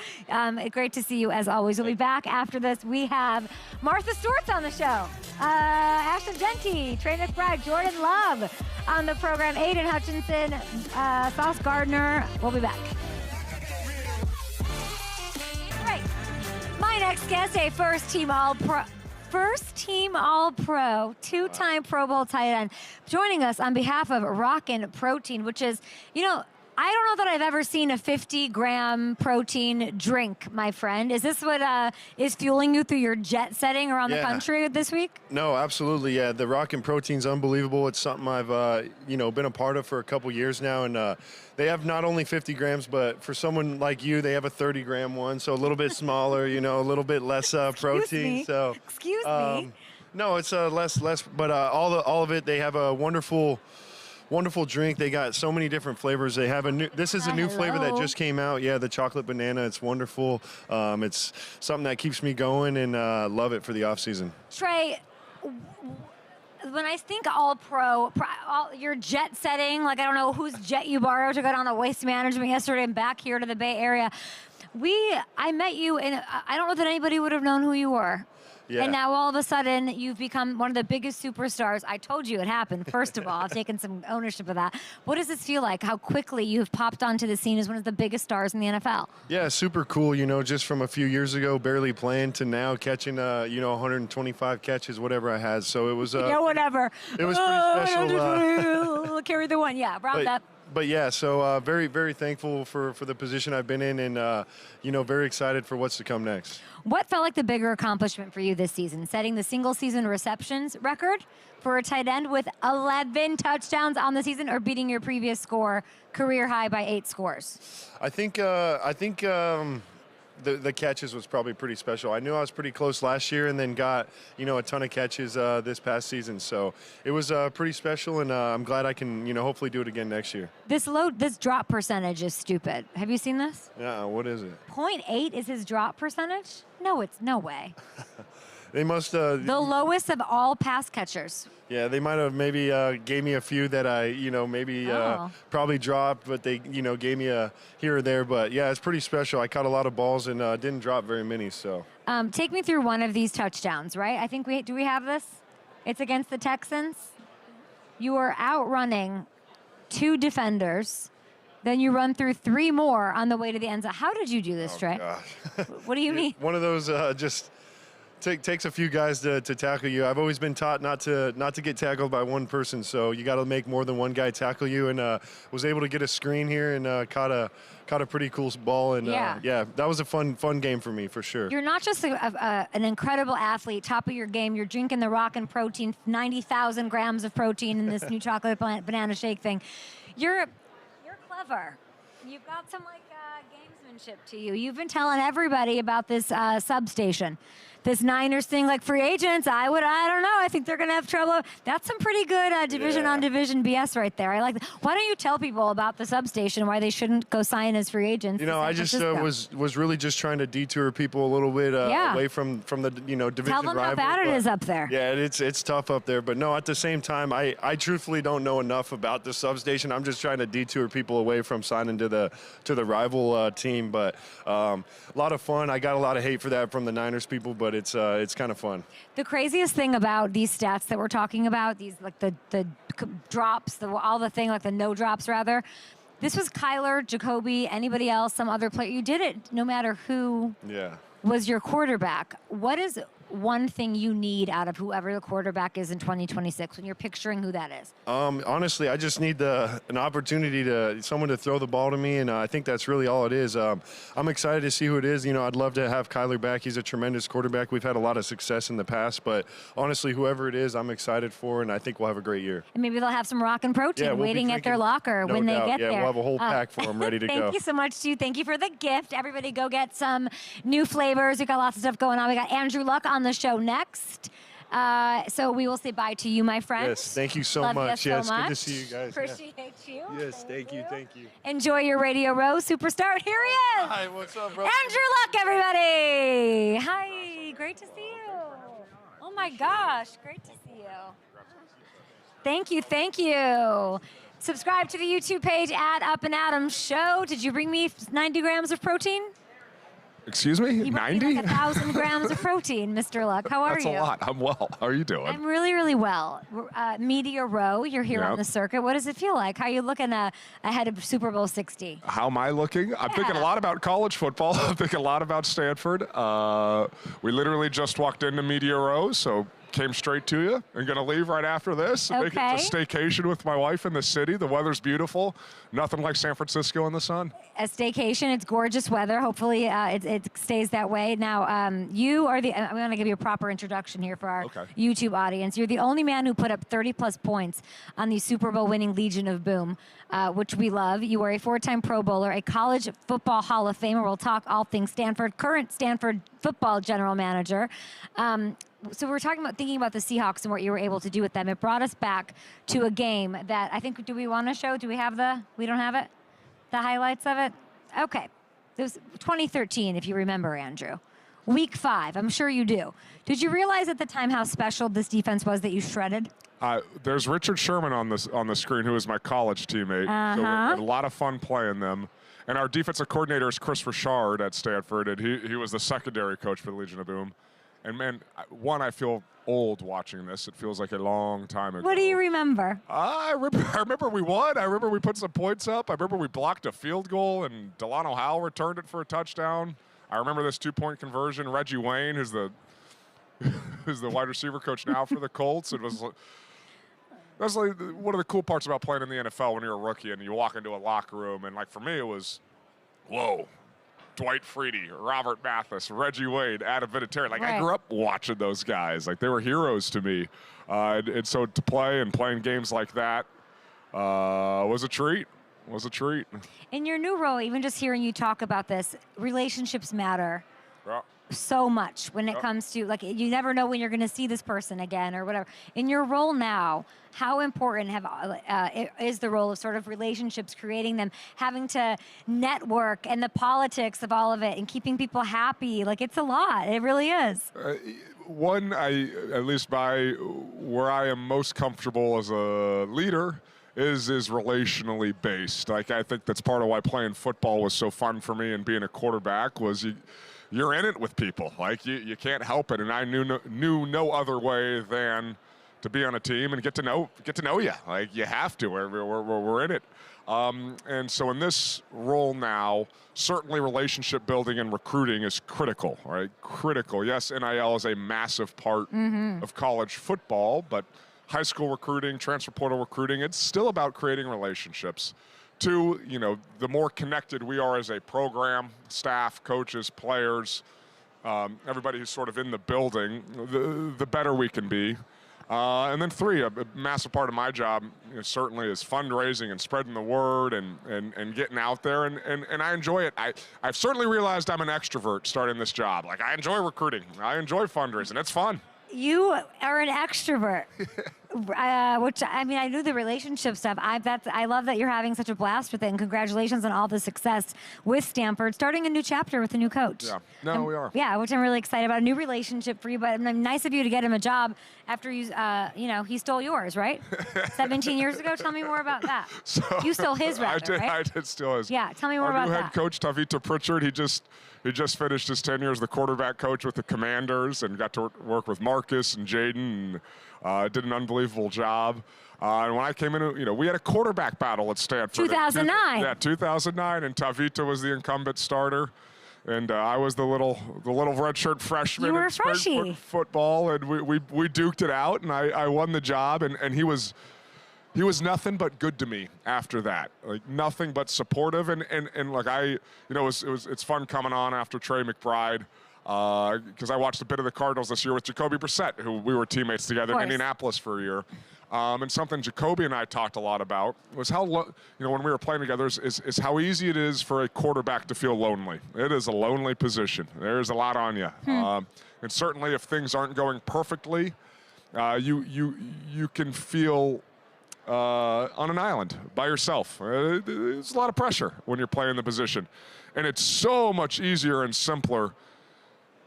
S1: Great to see you, as always. We'll be back after this. We have Martha Stewart's on the show. Ashton Jeanty, Trey McBride, Jordan Love on the program. Aidan Hutchinson, Sauce Gardner. We'll be back. My next guest, a first-team All-Pro, two-time Pro Bowl tight end, joining us on behalf of Rockin' Protein, which is, I don't know that I've ever seen a 50-gram protein drink, my friend. Is this what is fueling you through your jet setting around the country this week?
S8: No, absolutely, yeah. The Rockin' Protein's unbelievable. It's something I've, been a part of for a couple years now, and they have not only 50 grams, but for someone like you, they have a 30-gram one, so a little bit smaller, a little bit less protein.
S1: Excuse me.
S8: No, it's less, but all of it, they have a wonderful drink. They got so many different flavors. They have this is a new flavor that just came out. Yeah, the chocolate banana. It's wonderful. It's something that keeps me going, and love it for the off season.
S1: Trey, when I think All-Pro, your jet setting, like I don't know whose jet you borrowed to go down to Waste Management yesterday and back here to the Bay Area. I met you, and I don't know that anybody would have known who you were.
S8: Yeah.
S1: And now all of a sudden you've become one of the biggest superstars. I told you it happened, first of all. I've taken some ownership of that. What does this feel like? How quickly you've popped onto the scene as one of the biggest stars in the NFL?
S8: Yeah, super cool. Just from a few years ago, barely playing, to now catching, 125 catches, whatever I had. So it was...
S1: whatever.
S8: It was pretty special.
S1: Carry the one. Yeah, brought that.
S8: but yeah, so very, very thankful for the position I've been in, and very excited for what's to come next.
S1: What felt like the bigger accomplishment for you this season? Setting the single-season receptions record for a tight end with 11 touchdowns on the season, or beating your previous score, career high, by 8 scores?
S8: I think the catches was probably pretty special. I knew I was pretty close last year, and then got a ton of catches this past season. So it was pretty special, and I'm glad I can hopefully do it again next year.
S1: This drop percentage is stupid. Have you seen this?
S8: Yeah, what is it?
S1: 0.8 is his drop percentage? No way.
S8: They must
S1: the lowest of all pass catchers.
S8: Yeah, they might have maybe gave me a few that I probably dropped, but they gave me a here or there. But yeah, it's pretty special. I caught a lot of balls and didn't drop very many. So
S1: take me through one of these touchdowns. Right? I think do we have this? It's against the Texans. You are outrunning 2 defenders. Then you run through 3 more on the way to the end zone. How did you do this, Trey? What do you mean?
S8: One of those just takes a few guys to tackle you. I've always been taught not to get tackled by one person, so you got to make more than one guy tackle you. And was able to get a screen here and caught a pretty cool ball. And yeah, that was a fun game for me for sure.
S1: You're not just an incredible athlete, top of your game. You're drinking the Rockin' Protein, 90,000 grams of protein in this new chocolate banana shake thing. You're clever. You've got some gamesmanship to you. You've been telling everybody about this substation, this Niners thing, like free agents. I don't know. I think they're going to have trouble. That's some pretty good division on division BS right there. I like that. Why don't you tell people about the substation, why they shouldn't go sign as free agents?
S8: I just was really just trying to detour people a little bit away from the division
S1: Tell them
S8: rival.
S1: How bad it is up there.
S8: Yeah, it's tough up there. But no, at the same time, I truthfully don't know enough about the substation. I'm just trying to detour people away from signing to the rival team. But a lot of fun. I got a lot of hate for that from the Niners people, but it's kind of fun.
S1: The craziest thing about these stats that we're talking about, these like the drops, all the thing, like the no drops rather, this was Kyler, Jacoby, anybody else, some other player. You did it no matter who was your quarterback. What is one thing you need out of whoever the quarterback is in 2026 when you're picturing who that is?
S8: Honestly, I just need an opportunity someone to throw the ball to me, and I think that's really all it is. I'm excited to see who it is. I'd love to have Kyler back. He's a tremendous quarterback. We've had a lot of success in the past, but honestly, whoever it is, I'm excited for, and I think we'll have a great year.
S1: And maybe they'll have some Rockin' Protein waiting at their locker when they get there.
S8: We'll have a whole pack for them ready to go.
S1: Thank you so much, Stu. Thank you for the gift. Everybody go get some new flavors. We've got lots of stuff going on. We got Andrew Luck on the show next. So we will say bye to you, my friend.
S8: Yes, thank you so much.
S1: Yes,
S8: good to see you guys.
S1: Appreciate you.
S8: Yes, thank you.
S1: Enjoy your Radio Row superstar. Here he is.
S8: Hi, what's up, bro?
S1: Andrew Luck, everybody. Hi, great to see you. Oh my gosh, great to see you. Thank you. Subscribe to the YouTube page at Up and Adam Show. Did you bring me 90 grams of protein?
S9: Excuse me? 90?
S1: Like 1,000 grams of protein, Mr. Luck. How are you?
S9: That's a lot. I'm well. How are you doing?
S1: I'm really, really well. Media Row, you're here on the circuit. What does it feel like? How are you looking ahead of Super Bowl 60?
S9: How am I looking? I'm thinking a lot about college football. I'm thinking a lot about Stanford. We literally just walked into Media Row, so came straight to you. I'm going to leave right after this and make it a staycation with my wife in the city. The weather's beautiful. Nothing like San Francisco in the sun.
S1: A staycation. It's gorgeous weather. Hopefully it stays that way. Now, you are I'm going to give you a proper introduction here for our YouTube audience. You're the only man who put up 30-plus points on the Super Bowl winning Legion of Boom, which we love. You are a 4-time Pro Bowler, a college football Hall of Famer. We'll talk all things Stanford, current Stanford football general manager. So we're thinking about the Seahawks and what you were able to do with them. It brought us back to a game that I think, do we want to show? Do we have we don't have it? The highlights of it? Okay. It was 2013, if you remember, Andrew. Week 5. I'm sure you do. Did you realize at the time how special this defense was that you shredded?
S9: There's Richard Sherman on the screen, who was my college teammate. So we had a lot of fun playing them. And our defensive coordinator is Chris Richard at Stanford, and he was the secondary coach for the Legion of Boom. And, man, I feel old watching this. It feels like a long time ago.
S1: What do you remember?
S9: I remember we won. I remember we put some points up. I remember we blocked a field goal, and Delano Howell returned it for a touchdown. I remember this 2-point conversion. Reggie Wayne, who's the wide receiver coach now for the Colts, it was That's like one of the cool parts about playing in the NFL when you're a rookie and you walk into a locker room. And, like, for me, it was, whoa, Dwight Freeney, Robert Mathis, Reggie Wade, Adam Vinatieri. Like, I grew up watching those guys. Like, they were heroes to me. And so to play and playing games like that was a treat.
S1: In your new role, even just hearing you talk about this, relationships matter.
S9: Yeah.
S1: So much when it comes to, like, you never know when you're going to see this person again or whatever. In your role now, how important is the role of sort of relationships, creating them, having to network and the politics of all of it and keeping people happy? Like, it's a lot. It really is.
S9: At least by where I am most comfortable as a leader, is relationally based. Like, I think that's part of why playing football was so fun for me and being a quarterback was you're in it with people. Like, you can't help it. And I knew no other way than to be on a team and get to know you. Like, you have to. We're in it. And so in this role now, certainly relationship building and recruiting is critical, right? Critical. Yes, NIL is a massive part of college football, but high school recruiting, transfer portal recruiting, it's still about creating relationships. Two, the more connected we are as a program, staff, coaches, players, everybody who's sort of in the building, the better we can be. And then three, a massive part of my job certainly is fundraising and spreading the word and getting out there, and I enjoy it. I've certainly realized I'm an extrovert starting this job. Like, I enjoy recruiting. I enjoy fundraising. It's fun.
S1: You are an extrovert, which, I mean, I knew the relationship stuff. I love that you're having such a blast with it, and congratulations on all the success with Stanford, starting a new chapter with a new coach.
S9: Yeah, we are.
S1: Yeah, which I'm really excited about. A new relationship for you, but nice of you to get him a job after he stole yours, right? 17 years ago. Tell me more about that. You stole his, rather, right?
S9: I did steal his.
S1: Yeah, tell me more about that.
S9: Our new head coach, Tavita Pritchard, he just finished his tenure as the quarterback coach with the Commanders and got to work with Marcus and Jaden and did an unbelievable job. And when I came in, we had a quarterback battle at Stanford.
S1: 2009.
S9: 2009, and Tavita was the incumbent starter. And I was the little redshirt freshman.
S1: You were
S9: in spring football, and we duked it out, and I won the job, and he was nothing but good to me after that. Like, nothing but supportive, and like it's fun coming on after Trey McBride, because I watched a bit of the Cardinals this year with Jacoby Brissett, who we were teammates together in Indianapolis for a year. And something Jacoby and I talked a lot about was how, when we were playing together, is how easy it is for a quarterback to feel lonely. It is a lonely position. There's a lot on you. And certainly if things aren't going perfectly, you can feel on an island by yourself. It's a lot of pressure when you're playing the position. And it's so much easier and simpler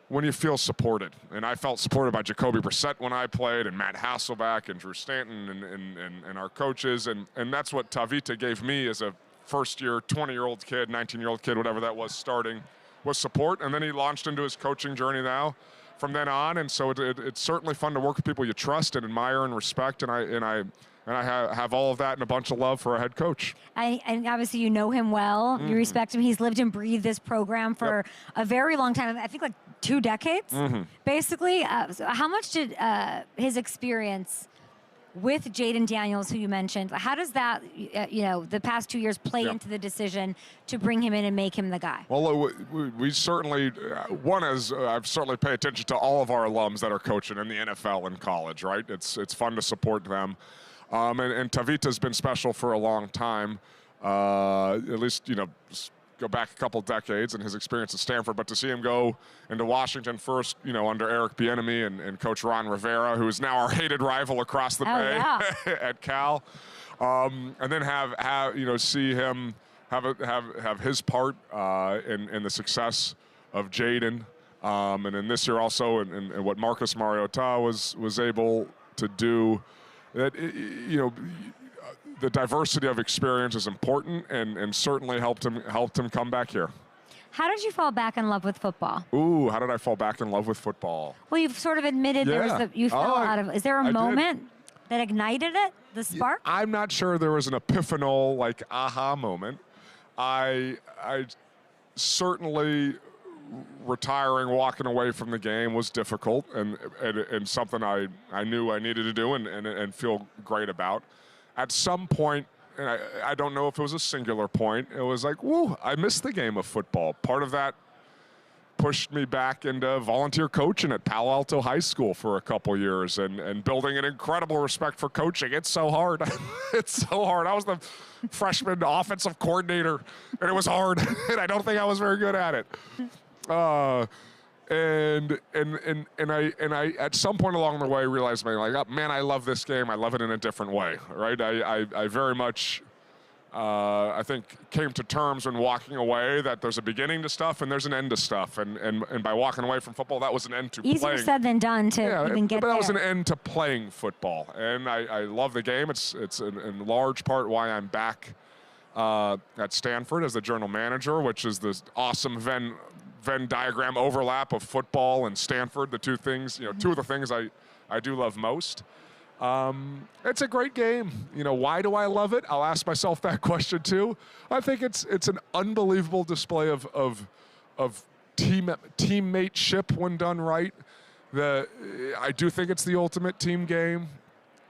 S9: when you feel supported. And I felt supported by Jacoby Brissett when I played, and Matt Hasselbeck and Drew Stanton and our coaches. And that's what Tavita gave me as a first-year, 20-year-old kid, 19-year-old kid, whatever that was, starting, was support. And then he launched into his coaching journey now from then on. And so it's certainly fun to work with people you trust and admire and respect. And I have all of that and a bunch of love for a head coach.
S1: And obviously you know him well. You respect him. He's lived and breathed this program for a very long time. I think like 2 decades, basically. So how much did his experience with Jayden Daniels, who you mentioned, how does that, the past 2 years play into the decision to bring him in and make him the guy?
S9: Well, we certainly, I've certainly paid attention to all of our alums that are coaching in the NFL and college, right? It's fun to support them. And Tavita's been special for a long time, at least, go back a couple decades and his experience at Stanford, but to see him go into Washington first, under Eric Bieniemy and Coach Ron Rivera, who is now our hated rival across the bay at Cal, and then see him have his part in the success of Jayden, and in this year also, and what Marcus Mariota was able to do. That the diversity of experience is important, and certainly helped him come back here.
S1: How did you fall back in love with football?
S9: Ooh, how did I fall back in love with football?
S1: Well, you've sort of admitted you fell out of. Is there a moment that ignited it? The spark?
S9: I'm not sure there was an epiphanal aha moment. I certainly retiring, walking away from the game was difficult and something I knew I needed to do and feel great about. At some point, and I don't know if it was a singular point, it was like, whoa, I missed the game of football. Part of that pushed me back into volunteer coaching at Palo Alto High School for a couple years and building an incredible respect for coaching. It's so hard. It's so hard. I was the freshman offensive coordinator, and it was hard, and I don't think I was very good at it. And I at some point along the way realized, man, I love this game. I love it in a different way, right? I very much, I think, came to terms when walking away that there's a beginning to stuff and there's an end to stuff. And by walking away from football, that was an end to playing.
S1: Easier said than done to even get there.
S9: But that was an end to playing football. And I love the game. It's in large part why I'm back at Stanford as the general manager, which is this awesome Venn diagram overlap of football and Stanford, the two things, two of the things I do love most. It's a great game. Why do I love it? I'll ask myself that question too. I think it's an unbelievable display of teammateship when done right. I do think it's the ultimate team game.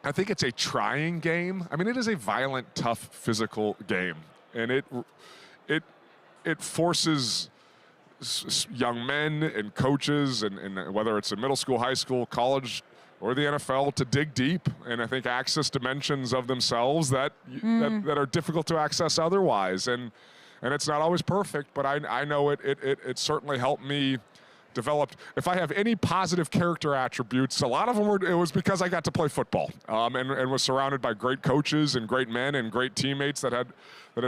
S9: I think it's a trying game. I mean, it is a violent, tough, physical game, and it forces young men and coaches and whether it's in middle school, high school, college, or the NFL to dig deep and I think access dimensions of themselves that are difficult to access otherwise. And it's not always perfect, but I know it certainly helped me develop. If I have any positive character attributes, a lot of them it was because I got to play football and was surrounded by great coaches and great men and great teammates that had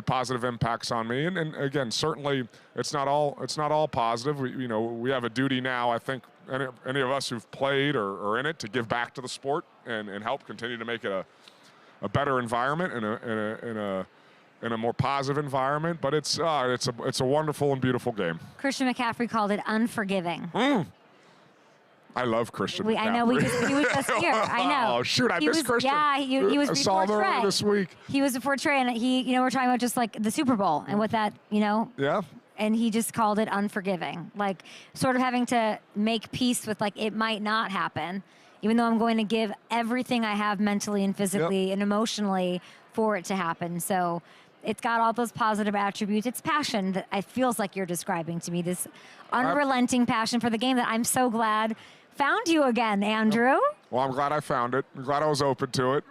S9: positive impacts on me. And again, certainly it's not all positive. We have a duty now, I think, any of us who've played or are in it, to give back to the sport and help continue to make it a better environment in a more positive environment. But it's a wonderful and beautiful game.
S1: Christian McCaffrey called it unforgiving.
S9: I love Christian McCaffrey.
S1: I know he was just here. I know.
S9: Oh shoot, I missed Christian.
S1: Yeah, he was before Trey
S9: this week.
S1: He was before Trey, and we're talking about just like the Super Bowl and what that,
S9: Yeah.
S1: And he just called it unforgiving, like sort of having to make peace with like it might not happen, even though I'm going to give everything I have mentally and physically and emotionally for it to happen. So it's got all those positive attributes. It's passion that it feels like you're describing to me, this unrelenting passion for the game that I'm so glad found you again, Andrew.
S9: Well, I'm glad I found it. I'm glad I was open to it.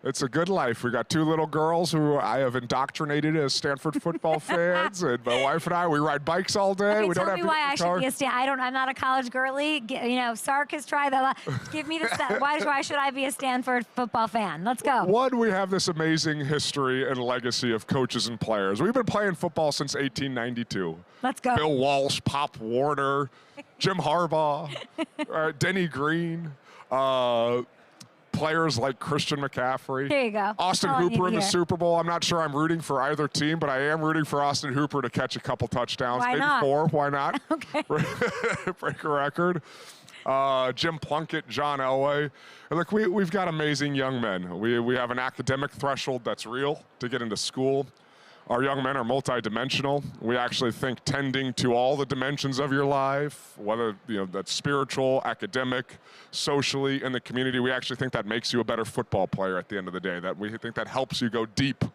S9: It's a good life. We got two little girls who I have indoctrinated as Stanford football fans, and my wife and we ride bikes all day.
S1: Okay,
S9: we
S1: tell
S9: don't
S1: me
S9: have
S1: why I should be
S9: car.
S1: I'm not a college girly. Sark has tried that. Give me the why should I be a Stanford football fan? Let's go.
S9: One, we have this amazing history and legacy of coaches and players. We've been playing football since 1892.
S1: Let's go.
S9: Bill Walsh, Pop Warner, Jim Harbaugh, Denny Green. Players like Christian McCaffrey.
S1: There you go.
S9: Austin Hooper in the Super Bowl. I'm not sure I'm rooting for either team, but I am rooting for Austin Hooper to catch a couple touchdowns.
S1: Why
S9: maybe
S1: not?
S9: 4. Why not?
S1: Okay.
S9: Break a record. Jim Plunkett, John Elway. Look, we've got amazing young men. We have an academic threshold that's real to get into school. Our young men are multidimensional. We actually think tending to all the dimensions of your life, whether that's spiritual, academic, socially, in the community, we actually think that makes you a better football player at the end of the day. That we think that helps you go deep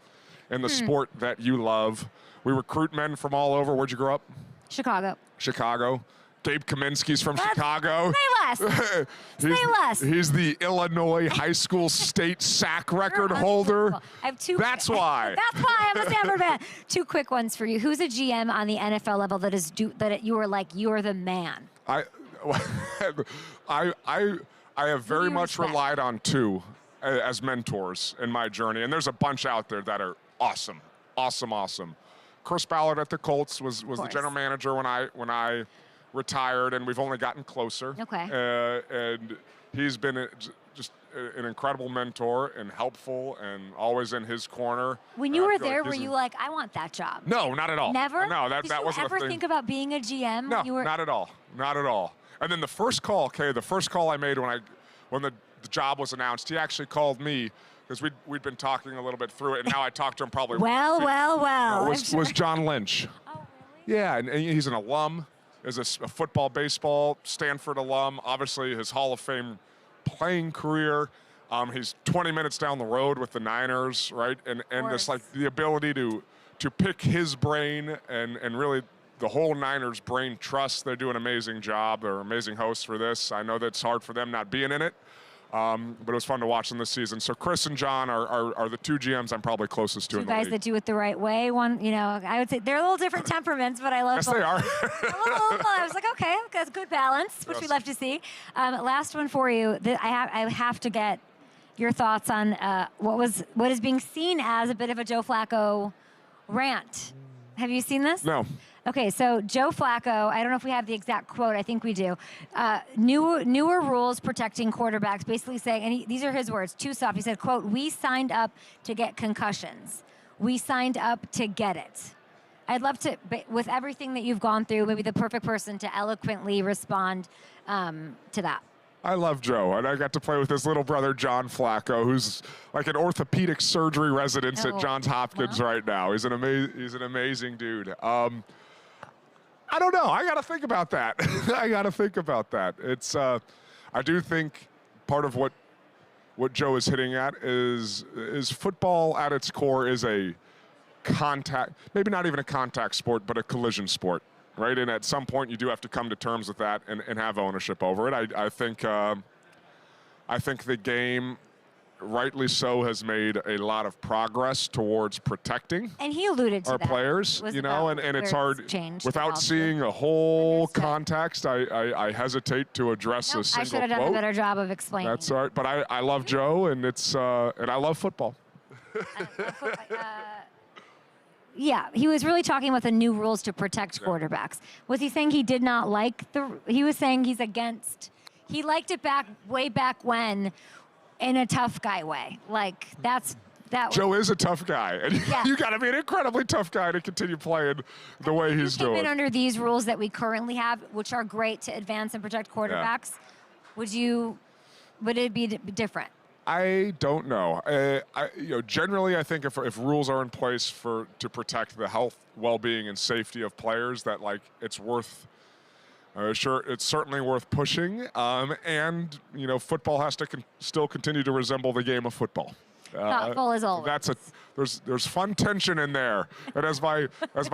S9: in the sport that you love. We recruit men from all over. Where'd you grow up? Chicago. Gabe Kaminsky's from Chicago.
S1: Say less. Say less.
S9: He's the Illinois high school state sack record holder.
S1: I have two.
S9: That's why.
S1: That's why I'm a Stanford fan. Two quick ones for you. Who's a GM on the NFL level that you were like, you're the man?
S9: I have very much relied on two as mentors in my journey, and there's a bunch out there that are awesome. Chris Ballard at the Colts was the general manager when I retired, and we've only gotten closer.
S1: Okay.
S9: And he's been just an incredible mentor and helpful and always in his corner.
S1: When you were there, were you like, I want that job?
S9: No, not at all.
S1: Never?
S9: No, that wasn't a thing.
S1: Did you ever think about being a GM?
S9: No, not at all. Not at all. And then the first call I made when the job was announced, he actually called me because we'd been talking a little bit through it, and now I talked to him probably.
S1: Well.
S9: Was John Lynch.
S1: Oh,
S9: Yeah, and he's an alum, is a football, baseball, Stanford alum. Obviously, his Hall of Fame playing career. He's 20 minutes down the road with the Niners, right? And just like the ability to pick his brain and really the whole Niners brain trust. They're doing an amazing job. They're amazing hosts for this. I know that it's hard for them not being in it. But it was fun to watch them this season. So Chris and John are the two GMs I'm probably closest to in the league.
S1: Two guys that do it the right way. One, I would say they're a little different temperaments, but I love
S9: Yes,
S1: both.
S9: they are.
S1: I was like, okay, that's good balance, which we love to see. Last one for you. I have to get your thoughts on what is being seen as a bit of a Joe Flacco rant. Have you seen this?
S9: No.
S1: Okay, so Joe Flacco, I don't know if we have the exact quote. I think we do. Newer rules protecting quarterbacks, basically saying, and these are his words, too soft. He said, quote, "We signed up to get concussions. We signed up to get it." I'd love to, with everything that you've gone through, maybe the perfect person to eloquently respond to that.
S9: I love Joe, and I got to play with his little brother, John Flacco, who's like an orthopedic surgery resident at Johns Hopkins right now. He's an amazing dude. I don't know. I got to think about that. It's, I do think part of what Joe is hitting at is football at its core is a contact, maybe not even a contact sport, but a collision sport, right? And at some point you do have to come to terms with that and have ownership over it. I think the game, rightly so, has made a lot of progress towards protecting
S1: and he alluded to
S9: our
S1: that.
S9: players, and it's hard without seeing a whole context. I hesitate to address a single
S1: I should have done a better job of explaining.
S9: That's all right, but I love Joe, and I love football.
S1: Yeah, he was really talking about the new rules to protect quarterbacks. Was he saying he did not like he was saying he's against, he liked it way back when, in a tough guy way. Like, Joe
S9: is a tough guy. And you got to be an incredibly tough guy to continue playing the way he's doing.
S1: Even under these rules that we currently have, which are great to advance and protect quarterbacks, would it be different?
S9: I don't know. Generally, I think if rules are in place to protect the health, well-being, and safety of players, that it's worth. Sure, it's certainly worth pushing, and football has to still continue to resemble the game of football.
S1: Thoughtful as always.
S9: There's fun tension in there. And as my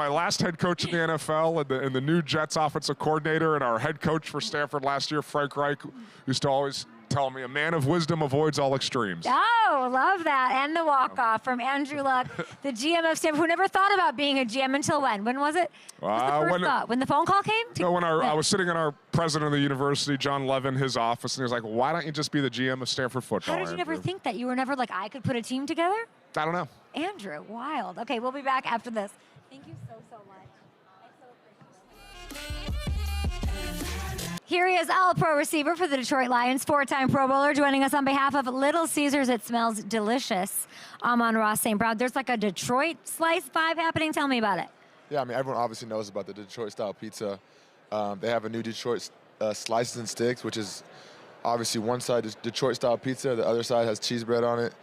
S9: last head coach in the NFL and the new Jets offensive coordinator and our head coach for Stanford last year, Frank Reich, used to always tell me, a man of wisdom avoids all extremes.
S1: Oh, love that. And the walk-off from Andrew Luck, the GM of Stanford, who never thought about being a GM until when? When was it? What was the first thought? When the phone call came?
S9: When I was sitting in our president of the university, John Levin, his office, and he was like, why don't you just be the GM of Stanford football?
S1: How did you never think that? You were never like, I could put a team together?
S9: I don't know.
S1: Andrew, wild. Okay, we'll be back after this. Thank you so much. Here he is, all-pro receiver for the Detroit Lions, four-time Pro Bowler, joining us on behalf of Little Caesars. It smells delicious. Amon-Ra St. There's like a Detroit slice vibe happening. Tell me about it.
S10: Yeah, everyone obviously knows about the Detroit-style pizza. They have a new Detroit slices and sticks, which is obviously one side is Detroit-style pizza. The other side has cheese bread on it.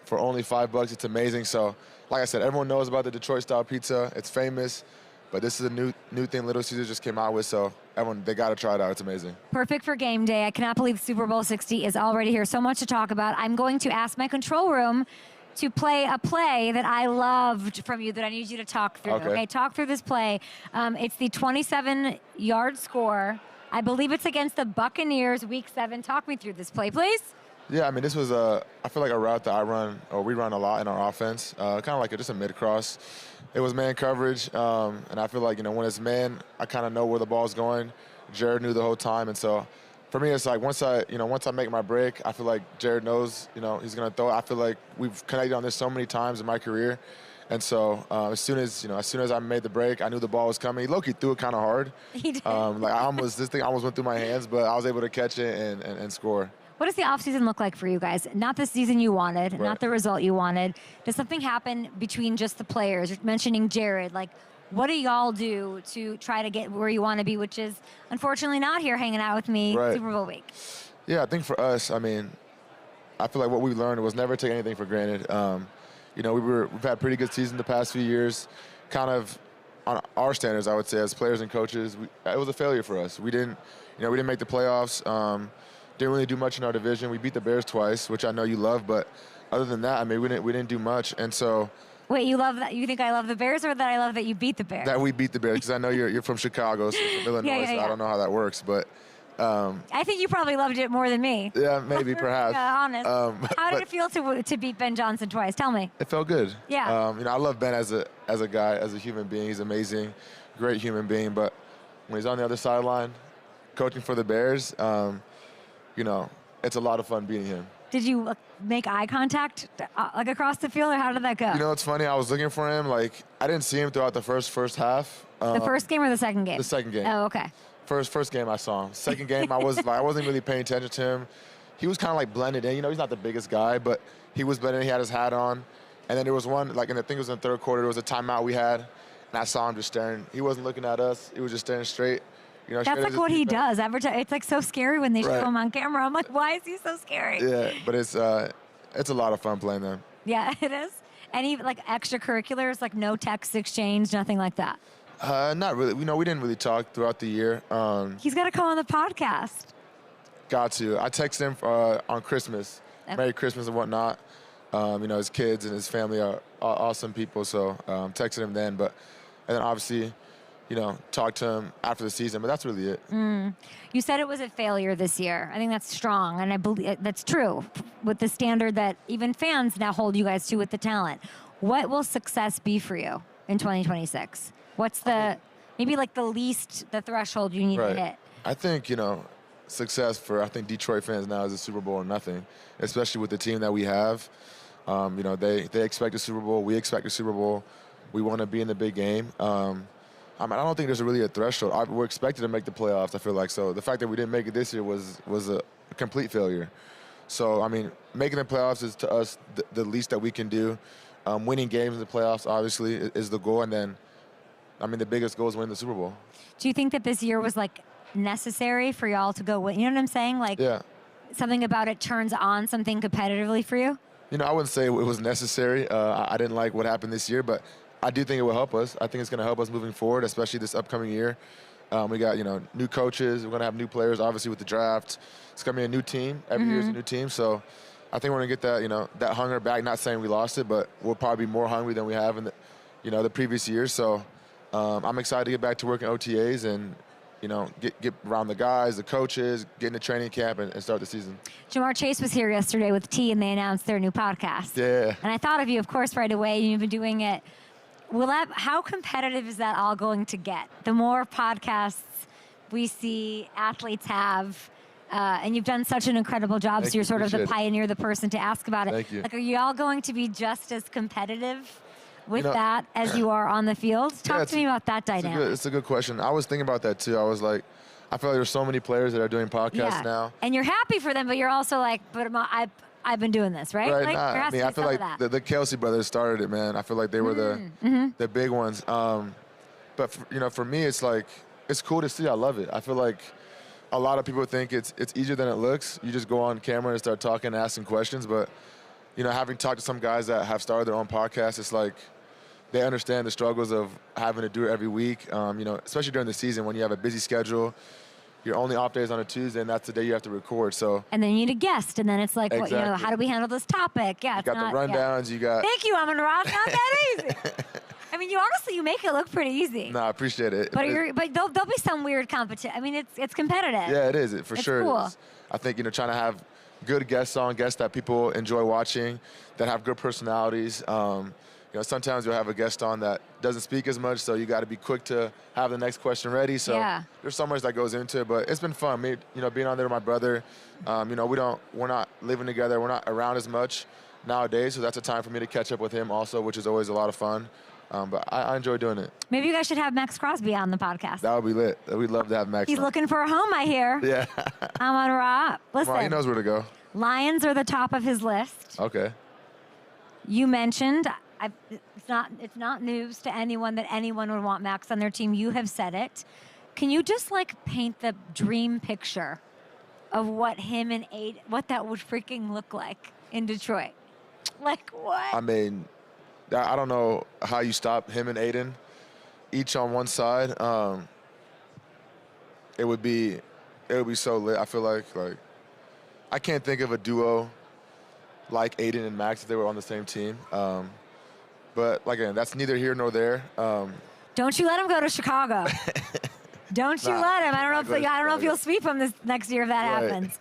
S10: For only $5, it's amazing. So, like I said, everyone knows about the Detroit-style pizza. It's famous. But this is a new thing Little Caesars just came out with, so they got to try it out. It's amazing.
S1: Perfect for game day. I cannot believe Super Bowl 60 is already here. So much to talk about. I'm going to ask my control room to play a play that I loved from you that I need you to talk through. Okay, talk through this play. It's the 27-yard score. I believe it's against the Buccaneers, Week 7. Talk me through this play, please.
S10: Yeah, this was I feel like a route that we run a lot in our offense, kind of like just a mid-cross. It was man coverage, and I feel like, when it's man, I kind of know where the ball's going. Jared knew the whole time, and so for me, it's like once I make my break, I feel like Jared knows, he's going to throw it. I feel like we've connected on this so many times in my career, and so as soon as I made the break, I knew the ball was coming. Loki threw it kind of hard.
S1: He did.
S10: This thing almost went through my hands, but I was able to catch it and score.
S1: What does the offseason look like for you guys? Not the season you wanted, not the result you wanted. Does something happen between just the players? You're mentioning Jared. What do y'all do to try to get where you want to be, which is unfortunately not here hanging out with me Super Bowl week?
S10: Yeah, I think for us, I feel like what we learned was never take anything for granted. We've had pretty good season the past few years. Kind of on our standards, I would say, as players and coaches, it was a failure for us. We didn't make the playoffs. Didn't really do much in our division. We beat the Bears twice, which I know you love, but other than that, I mean, we didn't do much. And so,
S1: wait, you love that? You think I love the Bears, or that I love that you beat the Bears?
S10: That we beat the Bears, because I know you're from Chicago, so from Illinois, so I don't know how that works, but.
S1: I think you probably loved it more than me.
S10: Yeah, maybe, perhaps.
S1: Honest. How did it feel to beat Ben Johnson twice? Tell me.
S10: It felt good.
S1: Yeah.
S10: I love Ben as a guy, as a human being. He's amazing, great human being. But when he's on the other sideline, coaching for the Bears, it's a lot of fun beating him.
S1: Did you make eye contact across the field, or how did that go?
S10: It's funny. I was looking for him. I didn't see him throughout the first half.
S1: The first game or the second game?
S10: The second game.
S1: Oh, okay.
S10: First game I saw him. Second game I wasn't really paying attention to him. He was kind of blended in. He's not the biggest guy, but he was blended in. He had his hat on. And then there was one, I think it was in the third quarter, there was a timeout we had, and I saw him just staring. He wasn't looking at us. He was just staring straight.
S1: That's what he does. It's so scary when they show him on camera. I'm like, why is he so scary?
S10: Yeah, but it's a lot of fun playing them.
S1: Yeah, it is. Any extracurriculars, no text exchange, nothing like that?
S10: Not really. We didn't really talk throughout the year.
S1: He's got to come on the podcast.
S10: Got to. I texted him on Christmas. Okay. Merry Christmas and whatnot. His kids and his family are awesome people, so texted him then. And then obviously, talked to him after the season, but that's really it.
S1: You said it was a failure this year. I think that's strong, and I believe that's true with the standard that even fans now hold you guys to with the talent. What will success be for you in 2026? What's the threshold you need to hit?
S10: I think, success for, Detroit fans now is a Super Bowl or nothing, especially with the team that we have. They expect a Super Bowl. We expect a Super Bowl. We want to be in the big game. I don't think there's really a threshold. We're expected to make the playoffs, I feel like. So the fact that we didn't make it this year was a complete failure. So, making the playoffs is, to us, the least that we can do. Winning games in the playoffs, obviously, is the goal. And then, the biggest goal is winning the Super Bowl.
S1: Do you think that this year was, necessary for y'all to go win? You know what I'm saying?
S10: Yeah.
S1: Something about it turns on something competitively for you?
S10: I wouldn't say it was necessary. I didn't like what happened this year, but I do think it will help us. I think it's going to help us moving forward, especially this upcoming year. We got, new coaches. We're going to have new players, obviously, with the draft. It's going to be a new team. Every year is a new team. So I think we're going to get that, that hunger back. Not saying we lost it, but we'll probably be more hungry than we have in the previous years. So I'm excited to get back to working OTAs and, get around the guys, the coaches, get into training camp and start the season.
S1: Jamar Chase was here yesterday with T, and they announced their new podcast.
S10: Yeah.
S1: And I thought of you, of course, right away. You've been doing it. How competitive is that all going to get? The more podcasts we see athletes have, and you've done such an incredible job, so you're sort of the pioneer, the person to ask about it.
S10: Thank you.
S1: Are you all going to be just as competitive with that as you are on the field? Talk to me about that dynamic.
S10: It's a good question. I was thinking about that too. I was like, I feel like there's so many players that are doing podcasts now.
S1: And you're happy for them, but you're also like, but I've been doing this, right?
S10: Right. I feel like the Kelsey brothers started it, man. I feel like they were the big ones. But for me, it's like, it's cool to see. I love it. I feel like a lot of people think it's easier than it looks. You just go on camera and start talking and asking questions. But, having talked to some guys that have started their own podcast, it's like they understand the struggles of having to do it every week, especially during the season when you have a busy schedule. Your only off day is on a Tuesday, and that's the day you have to record. So.
S1: And then you need a guest, and then it's like,
S10: exactly.
S1: How do we handle this topic? Yeah,
S10: you got the rundowns. You got.
S1: Thank you, Amon-Ra. It's not that easy. You make it look pretty easy.
S10: No, I appreciate it.
S1: But there'll be some weird competition. It's competitive.
S10: Yeah, it is. For sure.
S1: Cool.
S10: It is. I think trying to have good guests that people enjoy watching, that have good personalities. Sometimes you'll have a guest on that doesn't speak as much, so you got to be quick to have the next question ready. So there's so much that goes into it, but it's been fun. Me, being on there with my brother. We're not living together. We're not around as much nowadays, so that's a time for me to catch up with him also, which is always a lot of fun. But I enjoy doing it.
S1: Maybe you guys should have Max Crosby on the podcast.
S10: That would be lit. We'd love to have Max.
S1: He's looking for a home, I hear.
S10: Yeah.
S1: Amon-Ra. Listen.
S10: He knows where to go.
S1: Lions are the top of his list.
S10: Okay.
S1: You mentioned, it's not news to anyone that anyone would want Max on their team. You have said it. Can you just paint the dream picture of what him and Aidan, what that would freaking look like in Detroit? Like what?
S10: I don't know how you stop him and Aidan. each on one side, it would be so lit. I feel like I can't think of a duo like Aidan and Max if they were on the same team. But like again, that's neither here nor there.
S1: Don't you let him go to Chicago. Don't you let him. I don't know if you'll sweep him this next year if that happens.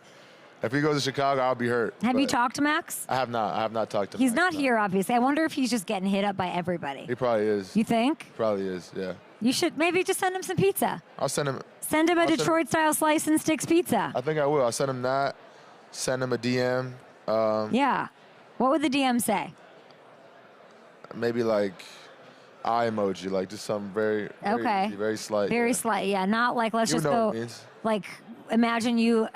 S10: If he goes to Chicago, I'll be hurt.
S1: Have you talked to Max?
S10: I have not. I have not talked to him.
S1: He's not here, obviously. I wonder if he's just getting hit up by everybody.
S10: He probably is.
S1: You think?
S10: Probably is, yeah.
S1: You should maybe just send him some pizza.
S10: I'll send him.
S1: Send him a Detroit-style slice and sticks pizza.
S10: I think I will. I'll send him that. Send him a DM.
S1: Yeah. What would the DM say?
S10: Maybe like eye emoji, like just something very easy, very slight.
S1: Very slight, yeah. Not like let's just go. Like imagine you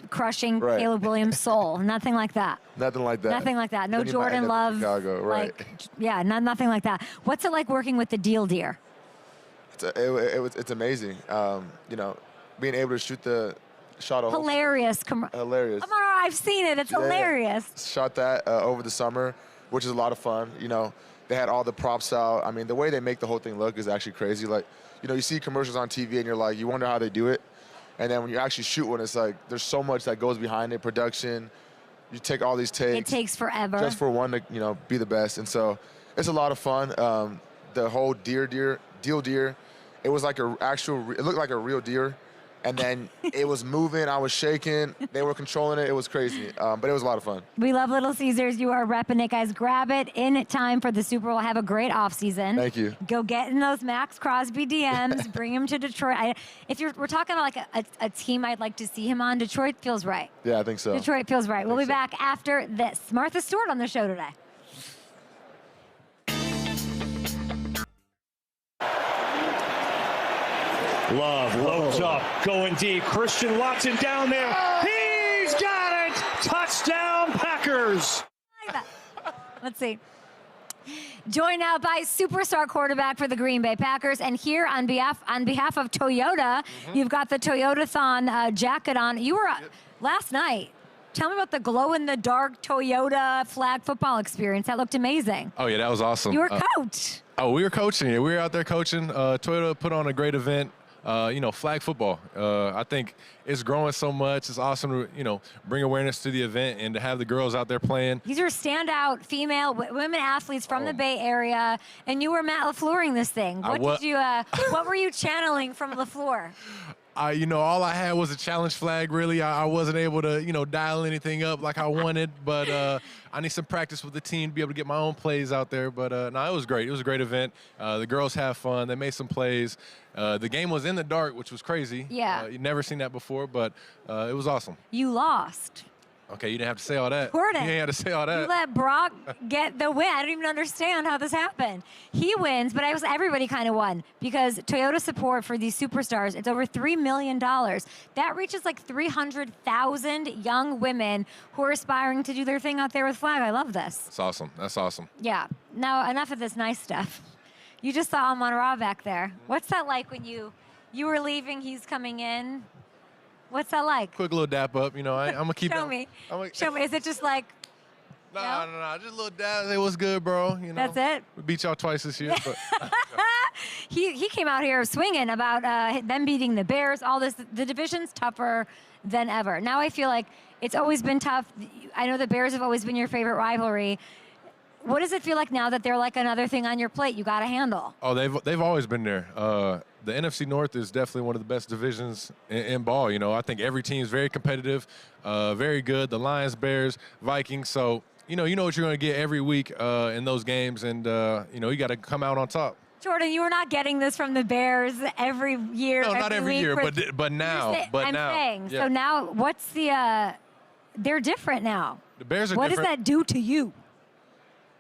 S1: crushing Caleb Williams' soul. Nothing like that.
S10: Nothing like that.
S1: Nothing like that. No Jordan Love.
S10: Chicago, right?
S1: Yeah, nothing like that. What's it like working with the Deal Deer?
S10: It's amazing. Being able to shoot the shot.
S1: Hilarious.
S10: Hilarious.
S1: I've seen it. It's hilarious.
S10: Shot that over the summer, which is a lot of fun. They had all the props out. I mean, the way they make the whole thing look is actually crazy. Like, you see commercials on TV and you're like, you wonder how they do it. And then when you actually shoot one, it's like there's so much that goes behind it. Production. You take all these takes.
S1: It takes forever.
S10: Just for one to, be the best. And so it's a lot of fun. The whole deal deer, it was like it looked like a real deer. And then it was moving. I was shaking. They were controlling it. It was crazy. But it was a lot of fun.
S1: We love Little Caesars. You are repping it, guys. Grab it in time for the Super Bowl. Have a great offseason.
S10: Thank you.
S1: Go get in those Max Crosby DMs. Bring him to Detroit. We're talking about like a team I'd like to see him on, Detroit feels right.
S10: Yeah, I think so.
S1: Detroit feels right. We'll be back after this. Martha Stewart on the show today.
S3: Love loads up, going deep. Christian Watson down there. He's got it! Touchdown, Packers!
S1: Let's see. Joined now by superstar quarterback for the Green Bay Packers, and here on behalf of Toyota, you've got the Toyotathon jacket on. You were last night. Tell me about the glow-in-the-dark Toyota flag football experience. That looked amazing.
S11: Oh, yeah, that was awesome.
S1: You were coach.
S11: We were coaching. Yeah, we were out there coaching. Toyota put on a great event. Flag football. I think it's growing so much. It's awesome to, bring awareness to the event and to have the girls out there playing.
S1: These are standout female women athletes from the Bay Area, and you were Matt LaFleuring this thing. What were you channeling from LaFleur?
S11: All I had was a challenge flag, really. I wasn't able to, dial anything up like I wanted, but I need some practice with the team to be able to get my own plays out there. But, it was great. It was a great event. The girls have fun. They made some plays. The game was in the dark, which was crazy.
S1: Yeah.
S11: You've never seen that before, but it was awesome.
S1: You lost.
S11: Okay, you didn't have to say all that.
S1: Jordan,
S11: you didn't have to say all that.
S1: You let Brock get the win. I don't even understand how this happened. He wins, but everybody kind of won because Toyota support for these superstars, it's over $3 million. That reaches like 300,000 young women who are aspiring to do their thing out there with flag. I love this.
S11: That's awesome. That's awesome.
S1: Yeah. Now, enough of this nice stuff. You just saw Amon-Ra back there. What's that like when you were leaving, he's coming in? What's that like?
S11: Quick little dap up, I'm gonna keep
S1: Show me. Show me. Is it just like?
S11: No, just a little dap. Hey, what's good, bro?
S1: That's it.
S11: We beat y'all twice this year. But.
S1: He came out here swinging about them beating the Bears. All this. The division's tougher than ever. Now I feel like it's always been tough. I know the Bears have always been your favorite rivalry. What does it feel like now that they're like another thing on your plate you got to handle?
S11: Oh, they've always been there. The NFC North is definitely one of the best divisions in ball. I think every team is very competitive, very good. The Lions, Bears, Vikings. So, you know what you're going to get every week in those games, and, you got to come out on top.
S1: Jordan, you were not getting this from the Bears every year.
S11: No, not every year, but now.
S1: I'm saying. Yeah. So now what's they're different now.
S11: The Bears are
S1: different. What does that do to you?